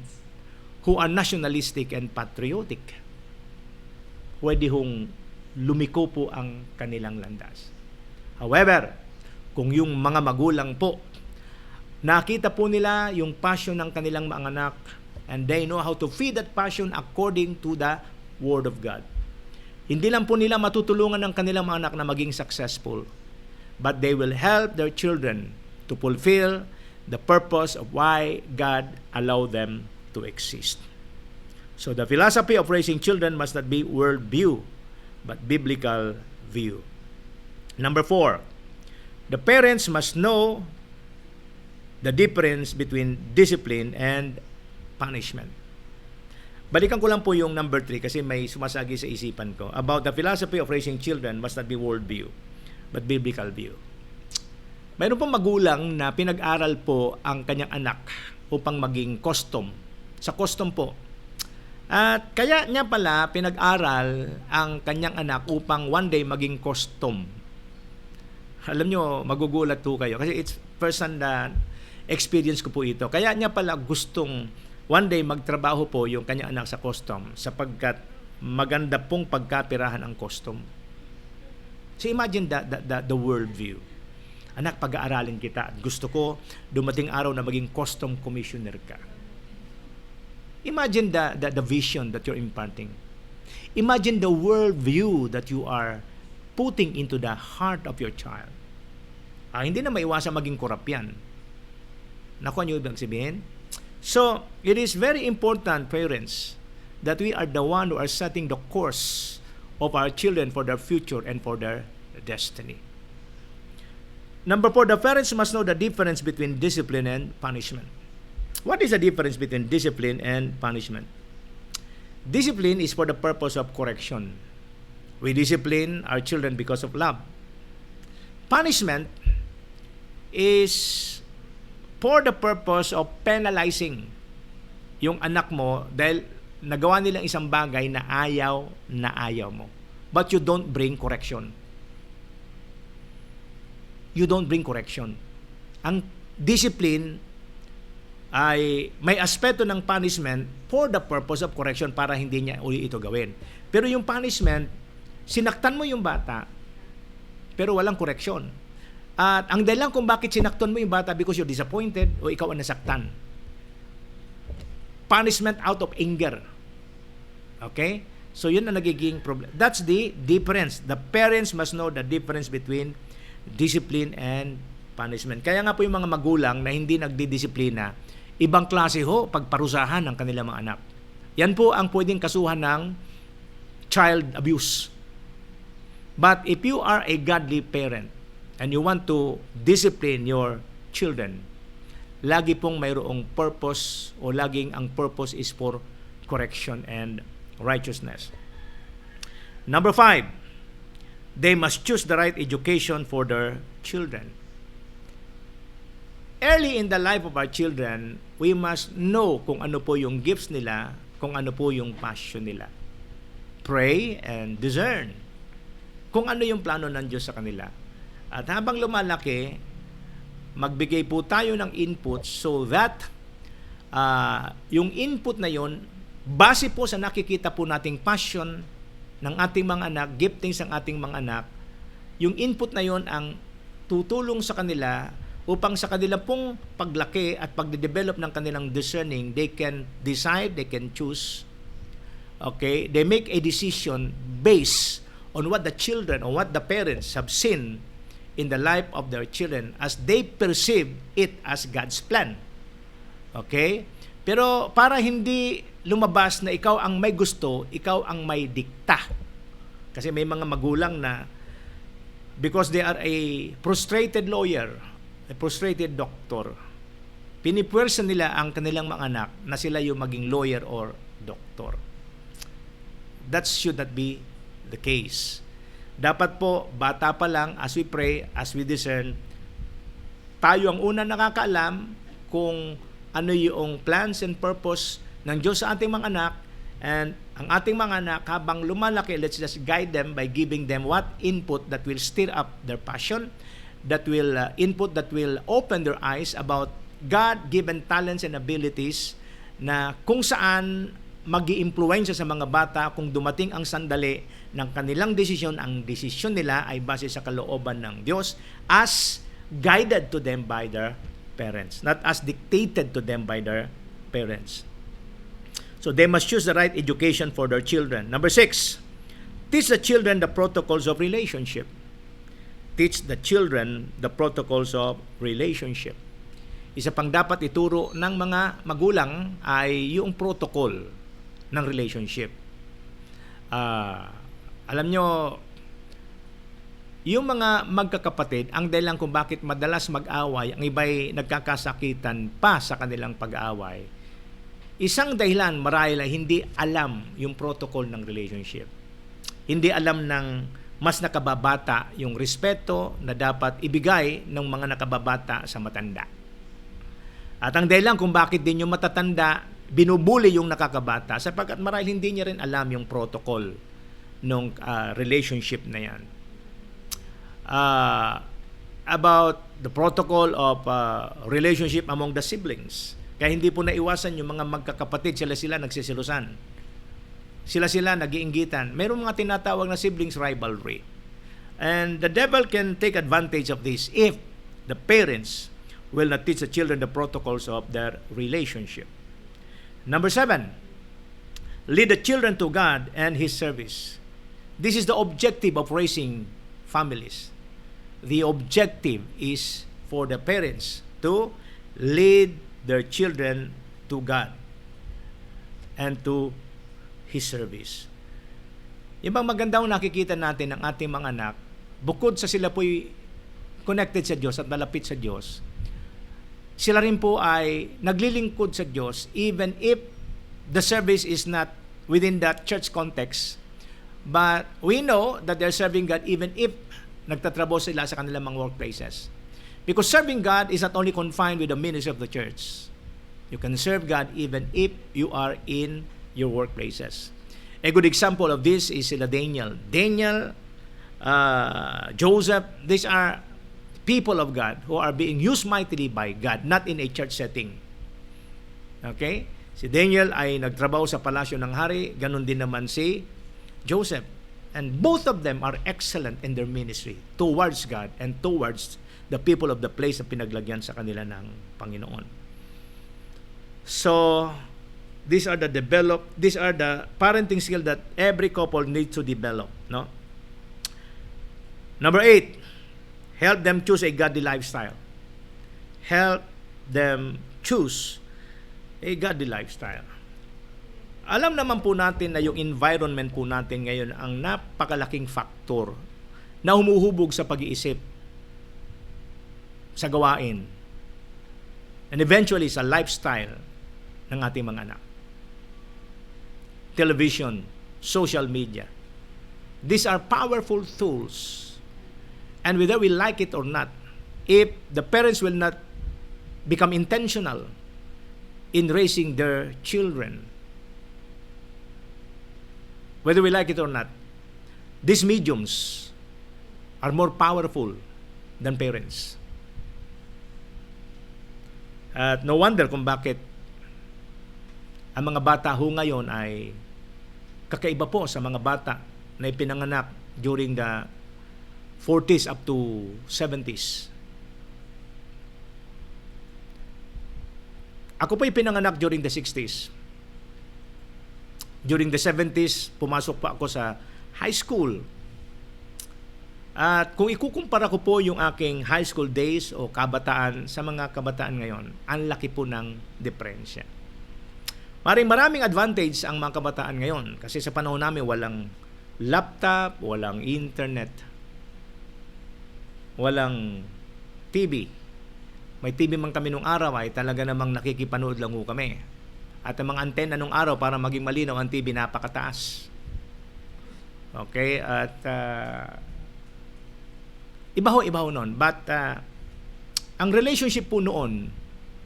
who are nationalistic and patriotic? Pwede hong lumiko po ang kanilang landas. However, kung yung mga magulang po, nakita po nila yung passion ng kanilang mga anak and they know how to feed that passion according to the Word of God. Hindi lang po nila matutulungan ng kanilang mga anak na maging successful, but they will help their children to fulfill the purpose of why God allowed them to exist. So the philosophy of raising children must not be world view, but biblical view. Number 4, the parents must know the difference between discipline and punishment. Balikan ko lang po yung number 3 kasi may sumasagi sa isipan ko. About the philosophy of raising children must not be world view, but biblical view. Mayroon pong magulang na pinag-aral po ang kanyang anak upang maging custom. Sa custom po. At kaya niya pala pinag-aral ang kanyang anak upang one day maging custom. Alam nyo, magugulat po kayo kasi it's first-hand experience ko po ito. Kaya niya pala gustong one day magtrabaho po yung kanyang anak sa custom sapagkat maganda pong pagkapirahan ang custom. So imagine the world view. Anak, pag-aaralin kita at gusto ko dumating araw na maging custom commissioner ka. Imagine the vision that you're imparting. Imagine the world view that you are putting into the heart of your child. Hindi na maiwasan maging korap yan. Nakuha niyo ibang sabihin? So, it is very important, parents, that we are the one who are setting the course of our children for their future and for their destiny. Number 4, the parents must know the difference between discipline and punishment. What is the difference between discipline and punishment? Discipline is for the purpose of correction. We discipline our children because of love. Punishment is for the purpose of penalizing yung anak mo dahil nagawa nilang isang bagay na ayaw mo. But you don't bring correction. You don't bring correction. Ang discipline ay may aspeto ng punishment for the purpose of correction para hindi niya uli ito gawin. Pero yung punishment, sinaktan mo yung bata, pero walang correction. At ang dahilan kung bakit sinaktan mo yung bata because you're disappointed o ikaw ang nasaktan. Punishment out of anger. Okay? So yun ang nagiging problem. That's the difference. The parents must know the difference between discipline and punishment. Kaya nga po yung mga magulang na hindi nagdidisiplina, ibang klase ho pagparusahan ng kanilang mga anak. Yan po ang pwedeng kasuhan ng child abuse. But if you are a godly parent and you want to discipline your children, lagi pong mayroong purpose o laging ang purpose is for correction and righteousness. Number 5, they must choose the right education for their children. Early in the life of our children, we must know kung ano po yung gifts nila, kung ano po yung passion nila. Pray and discern kung ano yung plano ng Diyos sa kanila. At habang lumalaki, magbigay po tayo ng input so that yung input na yon, base po sa nakikita po nating passion ng ating mga anak, giftings ng ating mga anak, yung input na yon ang tutulong sa kanila upang sa kanila pong paglaki at pagde-develop ng kanilang discerning, they can decide, they can choose. Okay? They make a decision based on what the children or what the parents have seen in the life of their children as they perceive it as God's plan. Okay? Pero para hindi lumabas na ikaw ang may gusto, ikaw ang may dikta. Kasi may mga magulang na because they are a frustrated lawyer, a frustrated doctor, pinipwersa nila ang kanilang mga anak na sila yung maging lawyer or doctor. That should not be the case. Dapat po, bata pa lang, as we pray, as we discern, tayo ang una nakakaalam kung ano yung plans and purpose ng Diyos sa ating mga anak, and ang ating mga anak habang lumalaki, let's just guide them by giving them what input that will stir up their passion, that will input that will open their eyes about God-given talents and abilities na kung saan mag-i-impluwensya sa mga bata kung dumating ang sandali ng kanilang desisyon, ang desisyon nila ay base sa kalooban ng Diyos as guided to them by their parents, not as dictated to them by their parents. So they must choose the right education for their children. Number 6, teach the children the protocols of relationship. Teach the children the protocols of relationship. Isa pang dapat ituro ng mga magulang ay yung protocol ng relationship. Alam nyo, yung mga magkakapatid, ang dahilan kung bakit madalas mag-away, ang iba'y nagkakasakitan pa sa kanilang pag-aaway, isang dahilan marahil ay hindi alam yung protocol ng relationship. Hindi alam ng mas nakababata yung respeto na dapat ibigay ng mga nakababata sa matanda. At ang dahilan kung bakit din yung matatanda binubuli yung nakakabata sapagkat marahil hindi niya rin alam yung protocol ng relationship na yan. About the protocol of relationship among the siblings. Kaya hindi po naiwasan yung mga magkakapatid, sila nagsisilusan. Sila nag-iinggitan. Mayroong mga tinatawag na siblings rivalry. And the devil can take advantage of this if the parents will not teach the children the protocols of their relationship. Number 7, lead the children to God and His service. This is the objective of raising families. The objective is for the parents to lead their children to God and to His service. Yung bang magandang nakikita natin ng ating mga anak, bukod sa sila po'y connected sa Diyos at malapit sa Diyos, sila rin po ay naglilingkod sa Diyos even if the service is not within that church context. But we know that they're serving God even if nagtatrabaho sila sa kanilang mga workplaces. Because serving God is not only confined with the ministry of the church. You can serve God even if you are in your workplaces. A good example of this is sila Daniel. Joseph, these are people of God who are being used mightily by God, not in a church setting. Okay? Si Daniel ay nagtrabaho sa palasyo ng hari, ganun din naman si Joseph. And both of them are excellent in their ministry towards God and towards the people of the place na pinaglagyan sa kanila ng Panginoon. So, these are the parenting skills that every couple needs to develop, no? Number 8, help them choose a godly lifestyle. Help them choose a godly lifestyle. Alam naman po natin na yung environment po natin ngayon ang napakalaking faktor na humuhubog sa pag-iisip, sa gawain, and eventually sa lifestyle ng ating mga anak. Television, social media. These are powerful tools. And whether we like it or not, if the parents will not become intentional in raising their children, whether we like it or not, these mediums are more powerful than parents. At no wonder kung bakit ang mga bata ho ngayon ay kakaiba po sa mga bata na ipinanganak during the 40s up to 70s. Ako po ipinanganak during the 60s. During the 70s, pumasok pa ako sa high school. At kung ikukumpara ko po yung aking high school days o kabataan sa mga kabataan ngayon, ang laki po ng diferensya. Maraming advantage ang mga kabataan ngayon kasi sa panahon namin walang laptop, walang internet, walang TV. May TV man kami nung araw ay talaga namang nakikipanood lang ho kami. At ang mga antena nung araw para maging malinaw ang TV napakataas. Okay? At iba ho noon. But ang relationship po noon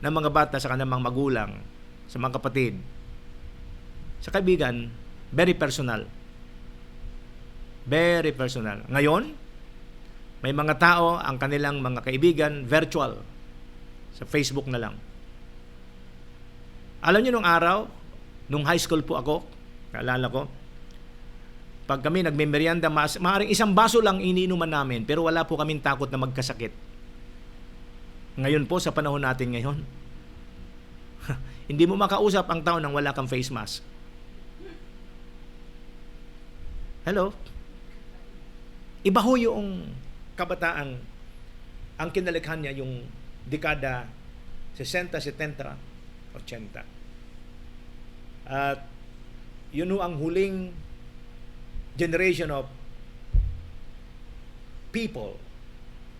ng mga bata sa kanilang mga magulang, sa mga kapatid, sa kaibigan, very personal. Very personal. Ngayon, may mga tao, ang kanilang mga kaibigan, virtual. Sa Facebook na lang. Alam niyo nung araw, nung high school po ako, naalala ko, pag kami nagme-merienda, maaaring isang baso lang iniinuman namin, pero wala po kaming takot na magkasakit. Ngayon po, sa panahon natin ngayon, hindi mo makausap ang tao nang wala kang face mask. Hello? Iba ho yung kabataan, ang kinalikhan niya yung dekada 60, 70, 80. At Yun ho ang huling generation of people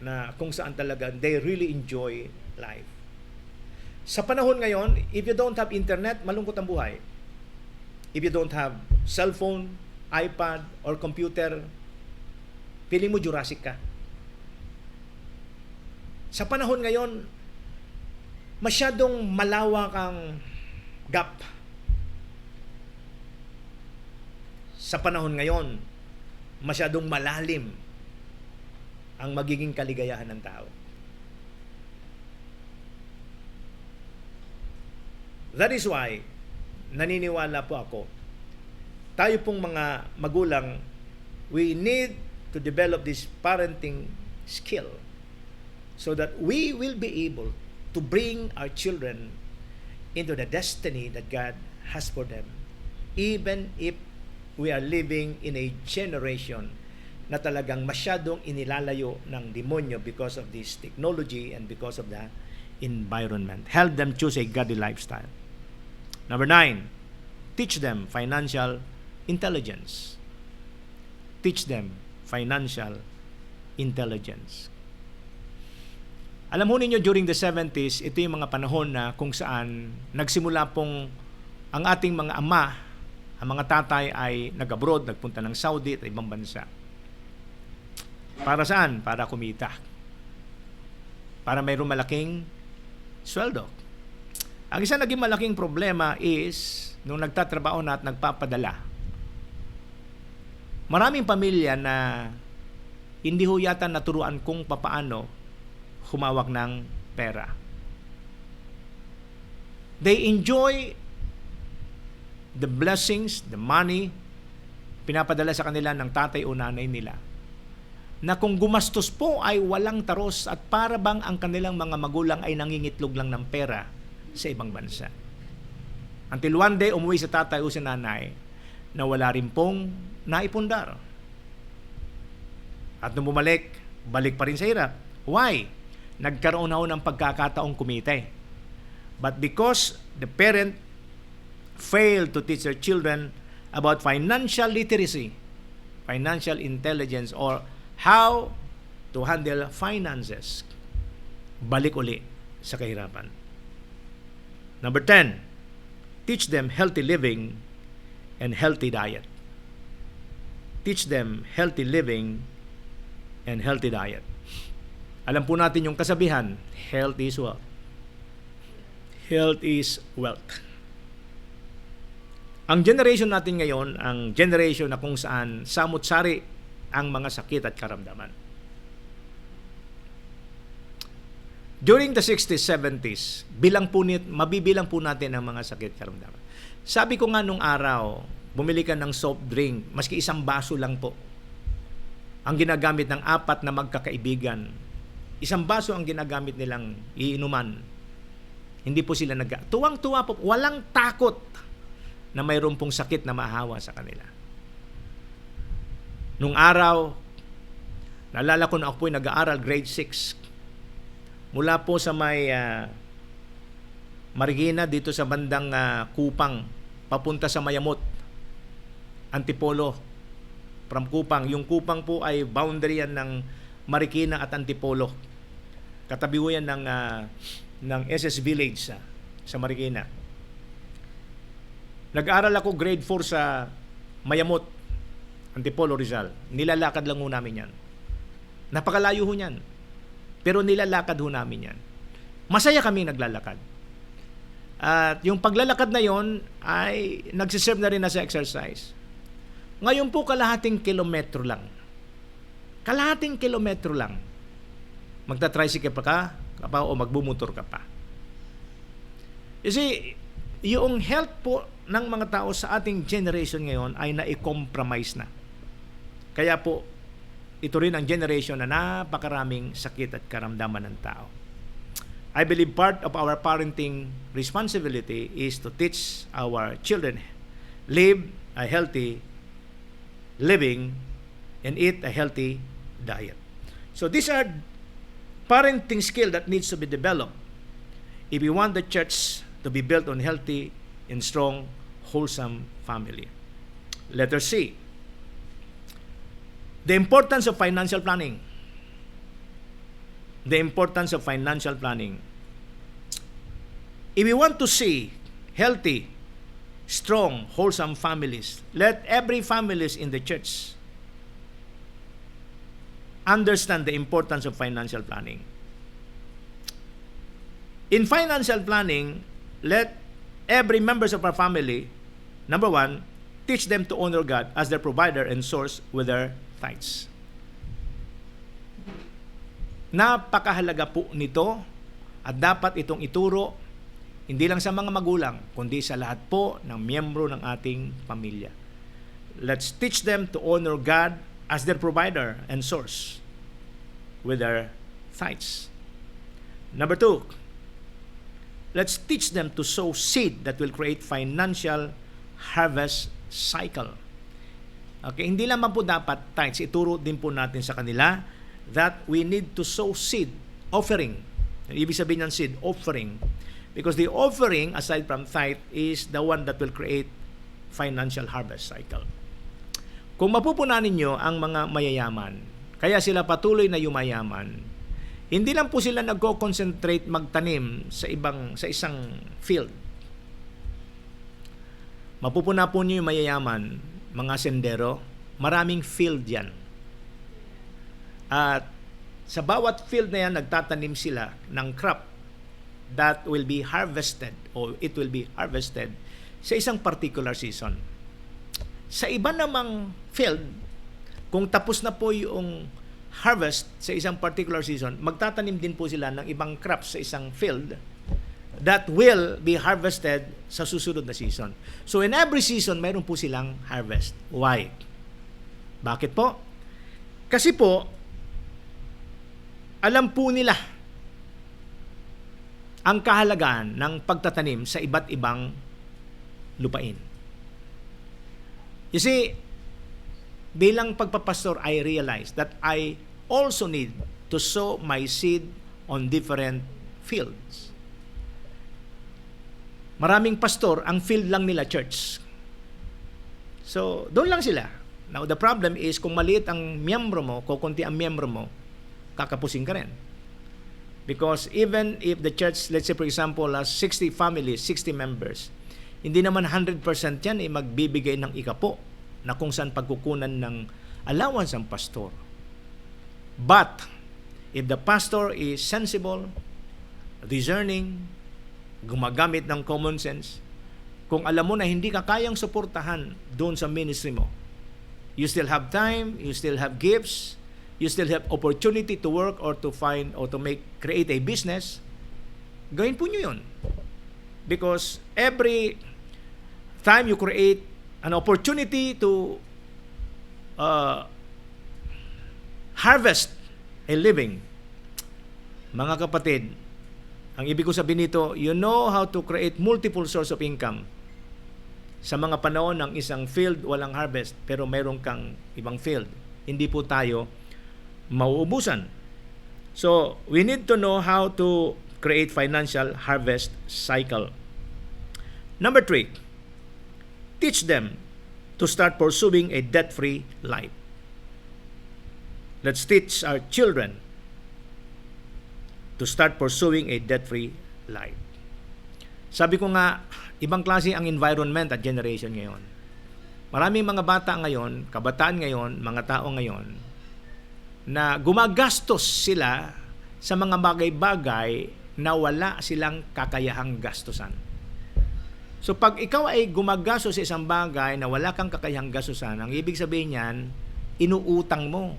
na kung saan talaga they really enjoy life. Sa panahon ngayon, if you don't have internet, malungkot ang buhay. If you don't have cellphone, iPad, or computer, feeling mo Jurassic ka. Sa panahon ngayon, masyadong malawak ang gap. Sa panahon ngayon, masyadong malalim ang magiging kaligayahan ng tao. That is why, naniniwala po ako, tayo pong mga magulang, we need to develop this parenting skill so that we will be able to bring our children into the destiny that God has for them, even if we are living in a generation na talagang masyadong inilalayo ng demonyo because of this technology and because of the environment. Help them choose a godly lifestyle. Number 9, teach them financial intelligence. Teach them financial intelligence. Alam mo ninyo, during the 70s, ito yung mga panahon na kung saan nagsimula pong ang ating mga ama, ang mga tatay ay nag-abroad, nagpunta ng Saudi at ibang bansa. Para saan? Para kumita. Para mayroong malaking sweldo. Ang isa naging malaking problema is, nung nagtatrabaho na at nagpapadala, maraming pamilya na hindi ho yata naturuan kung papaano humawak ng pera. They enjoy the blessings, the money, pinapadala sa kanila ng tatay o nanay nila, na kung gumastos po ay walang taros at para bang ang kanilang mga magulang ay nangingitlog lang ng pera sa ibang bansa. Until one day, umuwi sa tatay o sa nanay na wala rin pong naipundar. At nung bumalik, balik pa rin sa hirap. Why? Nagkaroon na ho ng pagkakataong kumite. But because the parent failed to teach their children about financial literacy, financial intelligence, or how to handle finances, balik uli sa kahirapan. Number 10, teach them healthy living and healthy diet. Teach them healthy living and healthy diet. Alam po natin yung kasabihan, health is wealth. Health is wealth. Ang generation natin ngayon, ang generation na kung saan samot-sari ang mga sakit at karamdaman. During the 60s, 70s, mabibilang po natin ang mga sakit at karamdaman. Sabi ko nga nung araw, bumili ka ng soft drink, maski isang baso lang po. Ang ginagamit ng 4 na magkakaibigan, isang baso ang ginagamit nilang iinuman. Hindi po sila tuwang-tuwa po, walang takot na mayroon pong sakit na mahawa sa kanila. Nung araw, naalala ko na ako po'y nag-aaral, grade 6. Mula po sa may Marikina, dito sa bandang Kupang, papunta sa Mayamot, Antipolo, from Kupang. Yung Kupang po ay boundary yan ng Marikina at Antipolo. Katabi ko yan ng SS Village sa Marikina. Nag-aral ako grade 4 sa Mayamot, Antipolo, Rizal. Nilalakad lang ho namin yan. Napakalayo ho yan. Pero nilalakad ho namin yan. Masaya kami naglalakad. At yung paglalakad na yon ay nagsiserve na rin na sa exercise. Ngayon po kalahating kilometro lang. Kalahating kilometro lang. Magta-tricycle pa ka o magbumotor ka pa. Kasi yung health po ng mga tao sa ating generation ngayon ay na-compromise na. Kaya po, ito rin ang generation na napakaraming sakit at karamdaman ng tao. I believe part of our parenting responsibility is to teach our children live a healthy living and eat a healthy diet. So these are parenting skill that needs to be developed if we want the church to be built on healthy and strong, wholesome family. Letter C, the importance of financial planning. The importance of financial planning. If we want to see healthy, strong, wholesome families, let every families in the church understand the importance of financial planning. In financial planning, let every members of our family, number one, teach them to honor God as their provider and source with their tithes. Napakahalaga po nito at dapat itong ituro hindi lang sa mga magulang, kundi sa lahat po ng miyembro ng ating pamilya. Let's teach them to honor God as their provider and source with their tithes. Number two, let's teach them to sow seed that will create financial harvest cycle. Okay, hindi lamang po dapat tithes, ituro din po natin sa kanila that we need to sow seed, offering. Ibig sabihin ng seed, offering. Because the offering, aside from tithe, is the one that will create financial harvest cycle. Kung mapupunan ninyo ang mga mayayaman, kaya sila patuloy na yumayaman, hindi lang po sila nagko-concentrate magtanim sa isang field. Mapupuna po niyo yung mayayaman, mga sendero, maraming field yan. At sa bawat field na yan, nagtatanim sila ng crop that will be harvested or it will be harvested sa isang particular season. Sa iba namang field, kung tapos na po yung harvest sa isang particular season, magtatanim din po sila ng ibang crops sa isang field that will be harvested sa susunod na season. So in every season, mayroon po silang harvest. Why? Bakit po? Kasi po, alam po nila ang kahalagaan ng pagtatanim sa iba't ibang lupain. You see, bilang pagpapastor, I realize that I also need to sow my seed on different fields. Maraming pastor, ang field lang nila church. So, doon lang sila. Now, the problem is, kung maliit ang miyembro mo, kukunti ang miyembro mo, kakapusin ka rin. Because even if the church, let's say for example, has 60 families, 60 members, hindi naman 100% yan magbibigay ng ikapo na kung saan pagkukunan ng allowance ang pastor. But, if the pastor is sensible, discerning, gumagamit ng common sense, kung alam mo na hindi ka kayang suportahan doon sa ministry mo, you still have time, you still have gifts, you still have opportunity to work or to find or to create a business, gawin po nyo yun. Because every time you create an opportunity to harvest a living, mga kapatid, ang ibig ko sabihin nito, you know how to create multiple source of income. Sa mga panahon ng isang field, walang harvest, pero mayroon kang ibang field. Hindi po tayo mauubusan. So, we need to know how to create financial harvest cycle. Number 3, teach them to start pursuing a debt-free life. Let's teach our children to start pursuing a debt-free life. Sabi ko nga, ibang klase ang environment at generation ngayon. Maraming mga bata ngayon, kabataan ngayon, mga tao ngayon, na gumagastos sila sa mga bagay-bagay na wala silang kakayahang gastusan. So pag ikaw ay gumagastos sa isang bagay na wala kang kakayahang gastusan, ang ibig sabihin niyan, inuutang mo.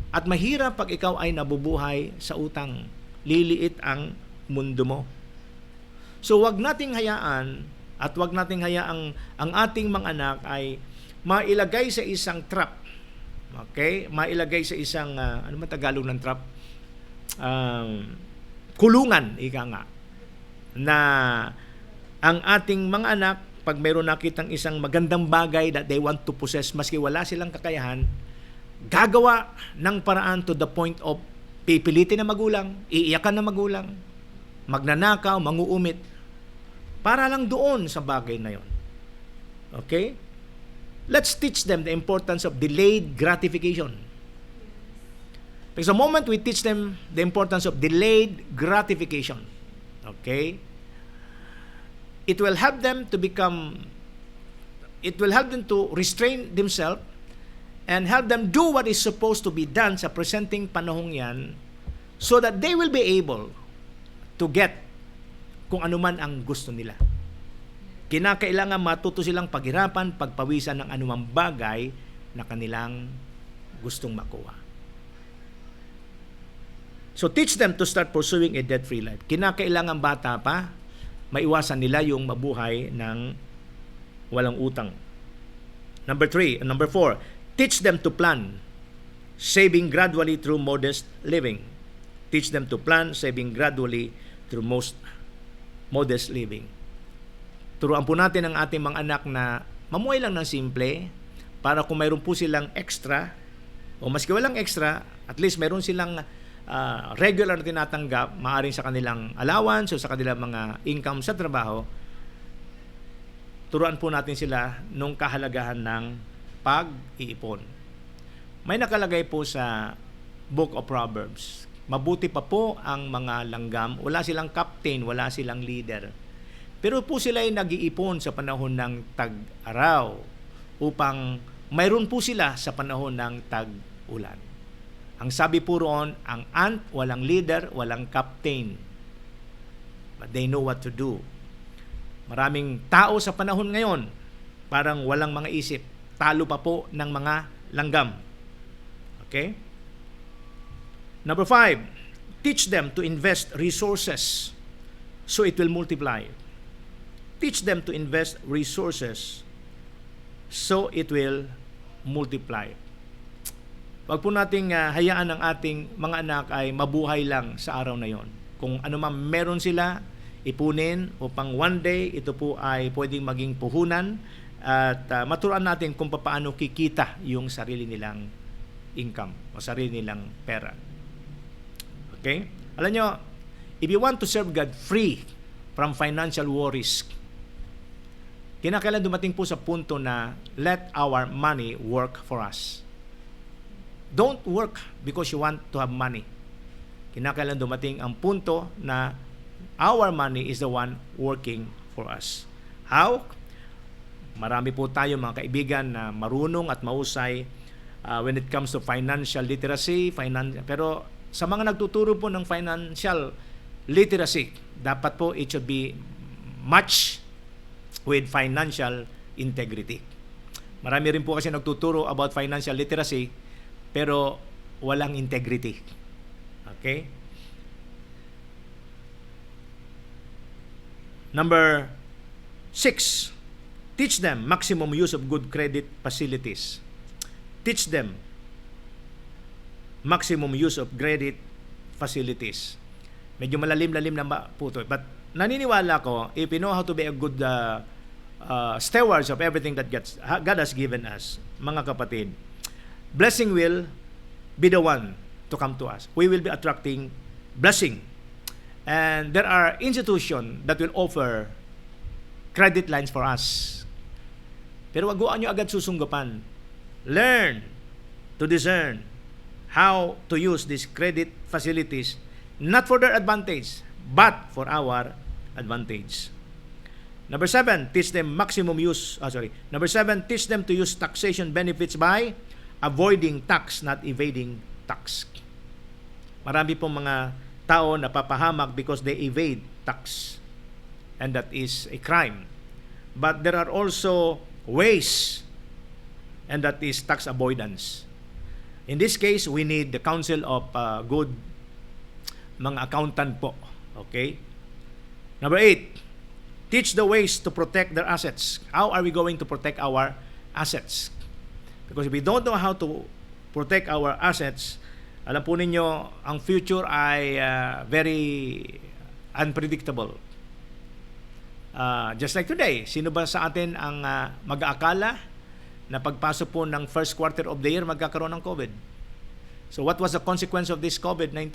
At mahirap pag ikaw ay nabubuhay sa utang. Liliit ang mundo mo. So wag nating hayaan at wag nating hayaang ang ating mga anak ay mailagay sa isang trap. Okay? Mailagay sa isang, ano man Tagalog ng trap? Kulungan, ika nga. Na ang ating mga anak, pag mayroon nakitang isang magandang bagay that they want to possess, maski wala silang kakayahan, gagawa ng paraan to the point of pipilitin na magulang, iiyakan na magulang, magnanakaw, manguumit, para lang doon sa bagay na yon. Okay? let's teach them the importance of delayed gratification. Because the moment we teach them the importance of delayed gratification, okay, it will help them to restrain themselves and help them do what is supposed to be done sa presenting panahong yan, so that they will be able to get kung ano man ang gusto nila. Kinakailangan matuto silang paghirapan, pagpawisan ng anumang bagay na kanilang gustong makuha. So teach them to start pursuing a debt-free life. Kinakailangan bata pa, maiwasan nila yung mabuhay ng walang utang. Number 4, teach them to plan, saving gradually through modest living. Teach them to plan, saving gradually through modest living. Turuan po natin ang ating mga anak na mamuhay lang ng simple, para kung mayroon po silang extra, o maski walang extra, at least mayroon silang regular na tinatanggap, maaaring sa kanilang allowance o sa kanilang mga income sa trabaho. Turuan po natin sila nung kahalagahan ng pag-iipon. May nakalagay po sa Book of Proverbs, mabuti pa po ang mga langgam, wala silang captain, wala silang leader. Pero po sila ay nag-iipon sa panahon ng tag-araw upang mayroon po sila sa panahon ng tag-ulan. Ang sabi po roon, ang ant, walang leader, walang captain. But they know what to do. Maraming tao sa panahon ngayon, parang walang mga isip. Talo pa po ng mga langgam. Okay? Number 5, teach them to invest resources so it will multiply. Teach them to invest resources so it will multiply. Wag po nating hayaan ang ating mga anak ay mabuhay lang sa araw na yon. Kung ano man meron sila, ipunin upang one day ito po ay pwedeng maging puhunan at maturuan natin kung paano kikita yung sarili nilang income o sarili nilang pera. Okay? Alam nyo, if you want to serve God free from financial worries, kinakailan dumating po sa punto na let our money work for us. Don't work because you want to have money. Kinakailan dumating ang punto na our money is the one working for us. How? Marami po tayo mga kaibigan na marunong at mahusay when it comes to financial literacy, pero sa mga nagtuturo po ng financial literacy, dapat po it should be matched with financial integrity. Marami rin po kasi nagtuturo about financial literacy pero walang integrity. Okay? Number 6, teach them maximum use of good credit facilities. Teach them maximum use of credit facilities. Medyo malalim-lalim na po ito. But naniniwala ko, if you know how to be a good stewards of everything that God has given us, mga kapatid, blessing will be the one to come to us. We will be attracting blessing. And there are institutions that will offer credit lines for us. Pero waguan nyo agad susunggapan. Learn to discern how to use these credit facilities, not for their advantage, but for our advantage. Number 7, teach them teach them to use taxation benefits by avoiding tax, not evading tax. Marami pong mga tao na papahamak because they evade tax. And that is a crime. But there are also ways, and that is tax avoidance. In this case, we need the counsel of good mga accountant po. Okay? Number 8, teach the ways to protect their assets. How are we going to protect our assets? Because if we don't know how to protect our assets, alam po ninyo, ang future ay very unpredictable. Just like today, sino ba sa atin ang mag-aakala na pagpasok po ng first quarter of the year magkakaroon ng COVID? So what was the consequence of this COVID-19?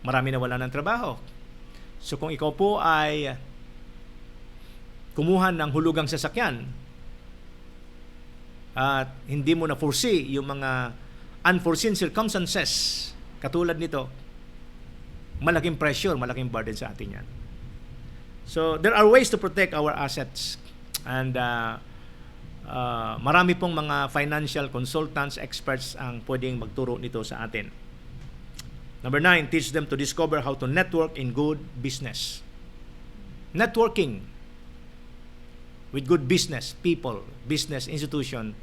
Marami na wala ng trabaho. So kung ikaw po ay kumuha ng hulugang sasakyan, at hindi mo na foresee yung mga unforeseen circumstances katulad nito, malaking pressure, malaking burden sa atin yan. So, there are ways to protect our assets. And marami pong mga financial consultants, experts ang pwedeng magturo nito sa atin. Number 9, teach them to discover how to network in good business. Networking with good business people, business institution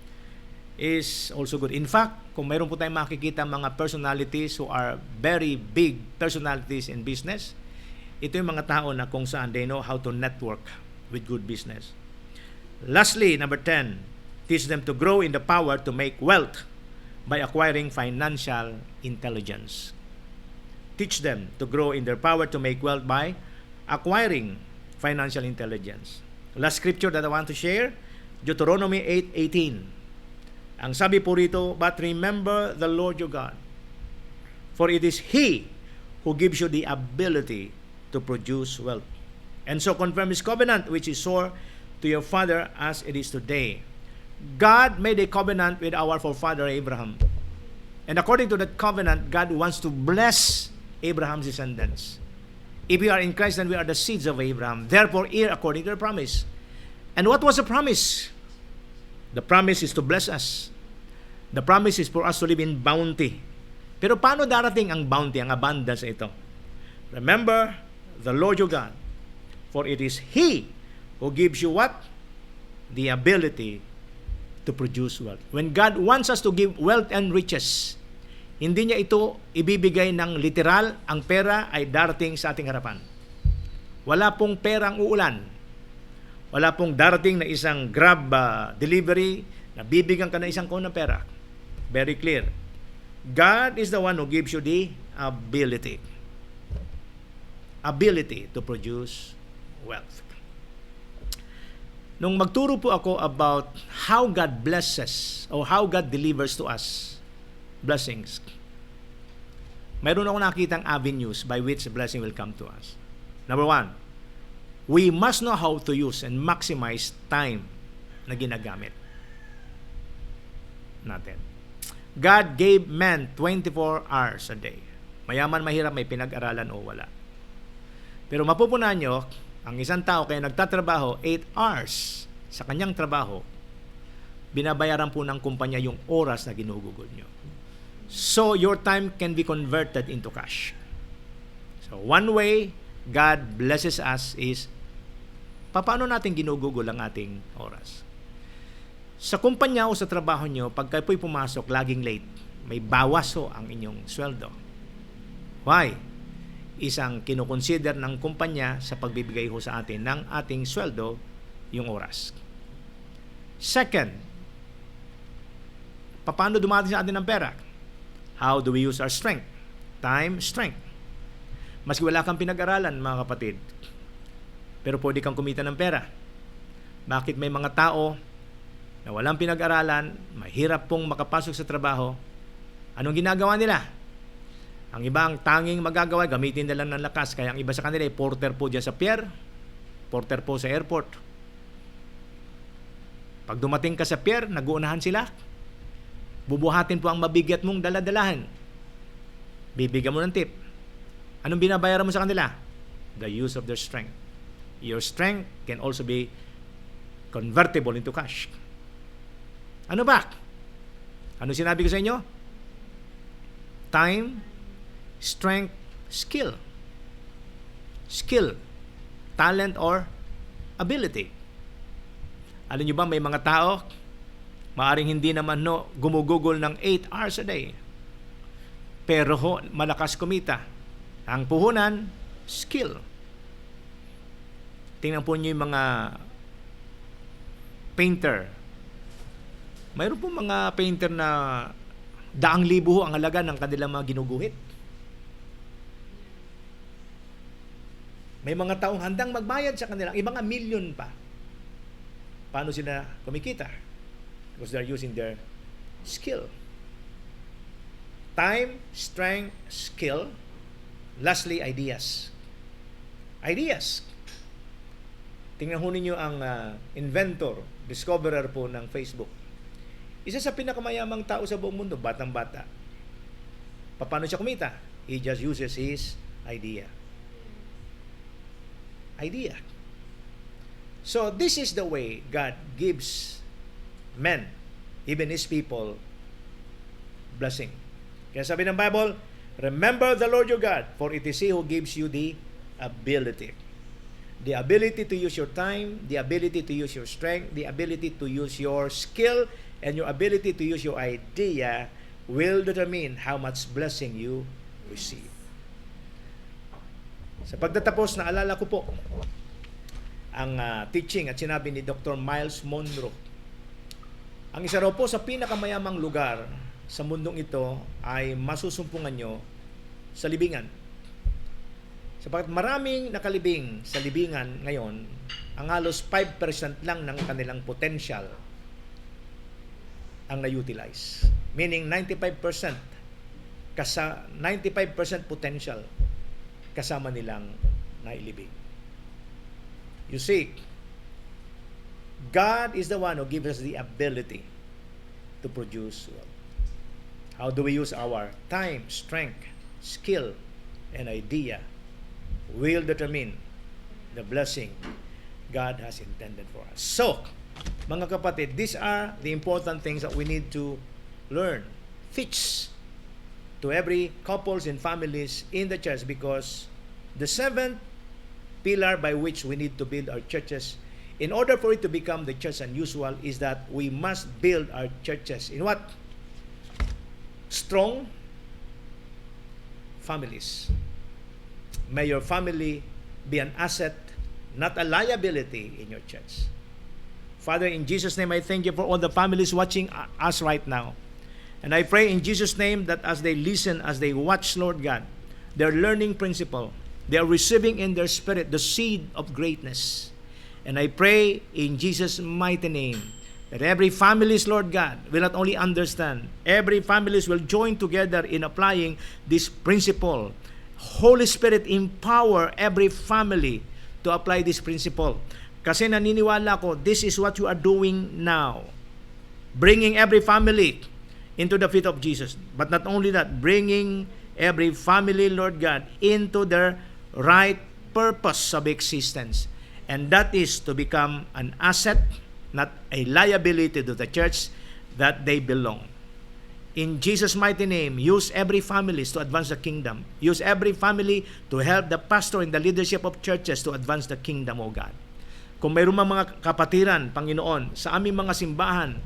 is also good. In fact, kung mayroon po tayong makikita mga personalities who are very big personalities in business, ito yung mga tao na kung saan they know how to network with good business. Lastly, number 10, teach them to grow in the power to make wealth by acquiring financial intelligence. Teach them to grow in their power to make wealth by acquiring financial intelligence. Last scripture that I want to share, Deuteronomy 8:18. Ang sabi po rito, but remember the Lord your God, for it is He who gives you the ability to produce wealth, and so confirm His covenant which He swore to your father as it is today. God made a covenant with our forefather Abraham, and according to that covenant, God wants to bless Abraham's descendants. If we are in Christ, then we are the seeds of Abraham. Therefore, heir according to the promise. And what was the promise? The promise is to bless us. The promise is for us to live in bounty. Pero paano darating ang bounty, ang abundance ito? Remember the Lord your God, for it is He who gives you what? The ability to produce wealth. When God wants us to give wealth and riches, hindi niya ito ibibigay ng literal, ang pera ay darating sa ating harapan. Wala pong perang uulan. Wala pong darating na isang grab delivery na bibigyan ka ng isang ng pera. Very clear. God is the one who gives you the ability to produce wealth. Nung magturo po ako about how God blesses or how God delivers to us blessings, mayroon ako nakitang avenues by which blessing will come to us. Number 1, we must know how to use and maximize time na ginagamit natin. God gave man 24 hours a day. Mayaman, mahirap, may pinag-aralan o wala. Pero mapupunan nyo, ang isang tao kaya nagtatrabaho 8 hours sa kanyang trabaho, binabayaran po ng kumpanya yung oras na ginugugol nyo. So, your time can be converted into cash. So, one way God blesses us is paano natin ginugugol ang ating oras. Sa kumpanya o sa trabaho nyo, pag kayo po'y pumasok, laging late, may bawas ho ang inyong sweldo. Why? Isang kinukonsider ng kumpanya sa pagbibigay ho sa atin ng ating sweldo, yung oras. Second, paano dumating sa atin ng pera? How do we use our strength? Time, strength. Maski wala kang pinag-aralan, mga kapatid, pero pwede kang kumita ng pera. Bakit may mga tao na walang pinag-aralan, mahirap pong makapasok sa trabaho? Anong ginagawa nila? Ang ibang tanging magagawa, gamitin nila ng lakas. Kaya ang iba sa kanila ay porter po dyan sa pier, porter po sa airport. Pag dumating ka sa pier, nag-uunahan sila. Bubuhatin po ang mabigat mong daladalahan. Bibigyan mo ng tip. Anong binabayaran mo sa kanila? The use of their strength. Your strength can also be convertible into cash. Ano ba? Ano sinabi ko sa inyo? Time, strength, skill. Skill, talent, or ability. Alam nyo ba, may mga tao maaring hindi naman gumugugol ng 8 hours a day, pero malakas kumita. Ang puhunan, skill. Tingnan po nyo yung mga painter. Mayroon po mga painter na daang libo ang halaga ng kanilang mga ginuguhit. May mga taong handang magbayad sa kanila, ibang milyon pa. Paano sila kumikita? Because they're using their skill. Time, strength, skill. Lastly, ideas. Ideas. Tingnan ho ninyo ang inventor, discoverer po ng Facebook. Isa sa pinakamayamang tao sa buong mundo, batang-bata. Paano siya kumita? He just uses his idea. Idea. So this is the way God gives men, even His people, blessing. Kaya sabi ng Bible, remember the Lord your God, for it is He who gives you the ability. The ability to use your time, the ability to use your strength, the ability to use your skill, and your ability to use your idea will determine how much blessing you receive. Sa pagtatapos, naalala ko po ang teaching at sinabi ni Dr. Miles Monroe. Ang isa raw po sa pinakamayamang lugar sa mundong ito ay masusumpungan nyo sa libingan. Sapagkat maraming nakalibing sa libingan ngayon, ang halos 5% lang ng kanilang potential ang na-utilize. Meaning 95% potential kasama nilang nailibing. You see, God is the one who gives us the ability to produce wealth. How do we use our time, strength, skill, and idea will determine the blessing God has intended for us. So, mga kapatid, these are the important things that we need to learn, teach to every couples and families in the church, because the seventh pillar by which we need to build our churches in order for it to become the church unusual is that we must build our churches in what? Strong families. May your family be an asset, not a liability in your church. Father, in Jesus' name, I thank you for all the families watching us right now. And I pray in Jesus' name that as they listen, as they watch, Lord God, they're learning principle. They are receiving in their spirit the seed of greatness. And I pray in Jesus' mighty name that every families, Lord God, will not only understand, every families will join together in applying this principle. Holy Spirit, empower every family to apply this principle. Kasi naniniwala ko, this is what you are doing now. Bringing every family into the feet of Jesus. But not only that, bringing every family, Lord God, into their right purpose of existence. And that is to become an asset, not a liability to the church that they belong. In Jesus' mighty name, use every family to advance the kingdom. Use every family to help the pastor and the leadership of churches to advance the kingdom, O God. Kung mayroon mga kapatiran, Panginoon, sa aming mga simbahan,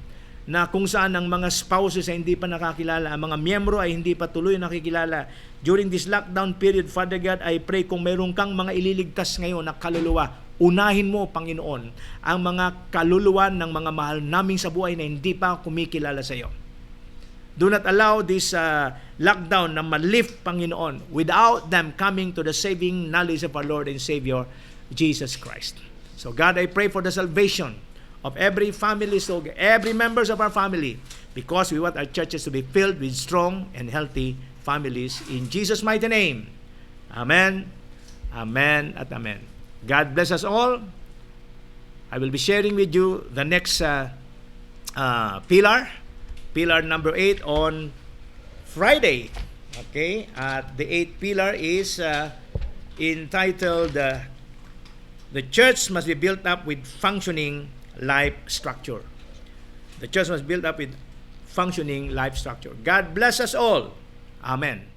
na kung saan ang mga spouses ay hindi pa nakakilala, ang mga miyembro ay hindi pa tuloy nakikilala. During this lockdown period, Father God, I pray kung mayroon kang mga ililigtas ngayon na kaluluwa, unahin mo, Panginoon, ang mga kaluluwa ng mga mahal naming sa buhay na hindi pa kumikilala sa iyo. Do not allow this lockdown na ma-lift, Panginoon, without them coming to the saving knowledge of our Lord and Savior, Jesus Christ. So God, I pray for the salvation of every family, so every members of our family, because we want our churches to be filled with strong and healthy families. In Jesus' mighty name, amen, amen, at amen. God bless us all. I will be sharing with you the next pillar number 8 on Friday. Okay, the 8th pillar is entitled the church must be built up with functioning life structure. The church must build up with functioning life structure. God bless us all. Amen.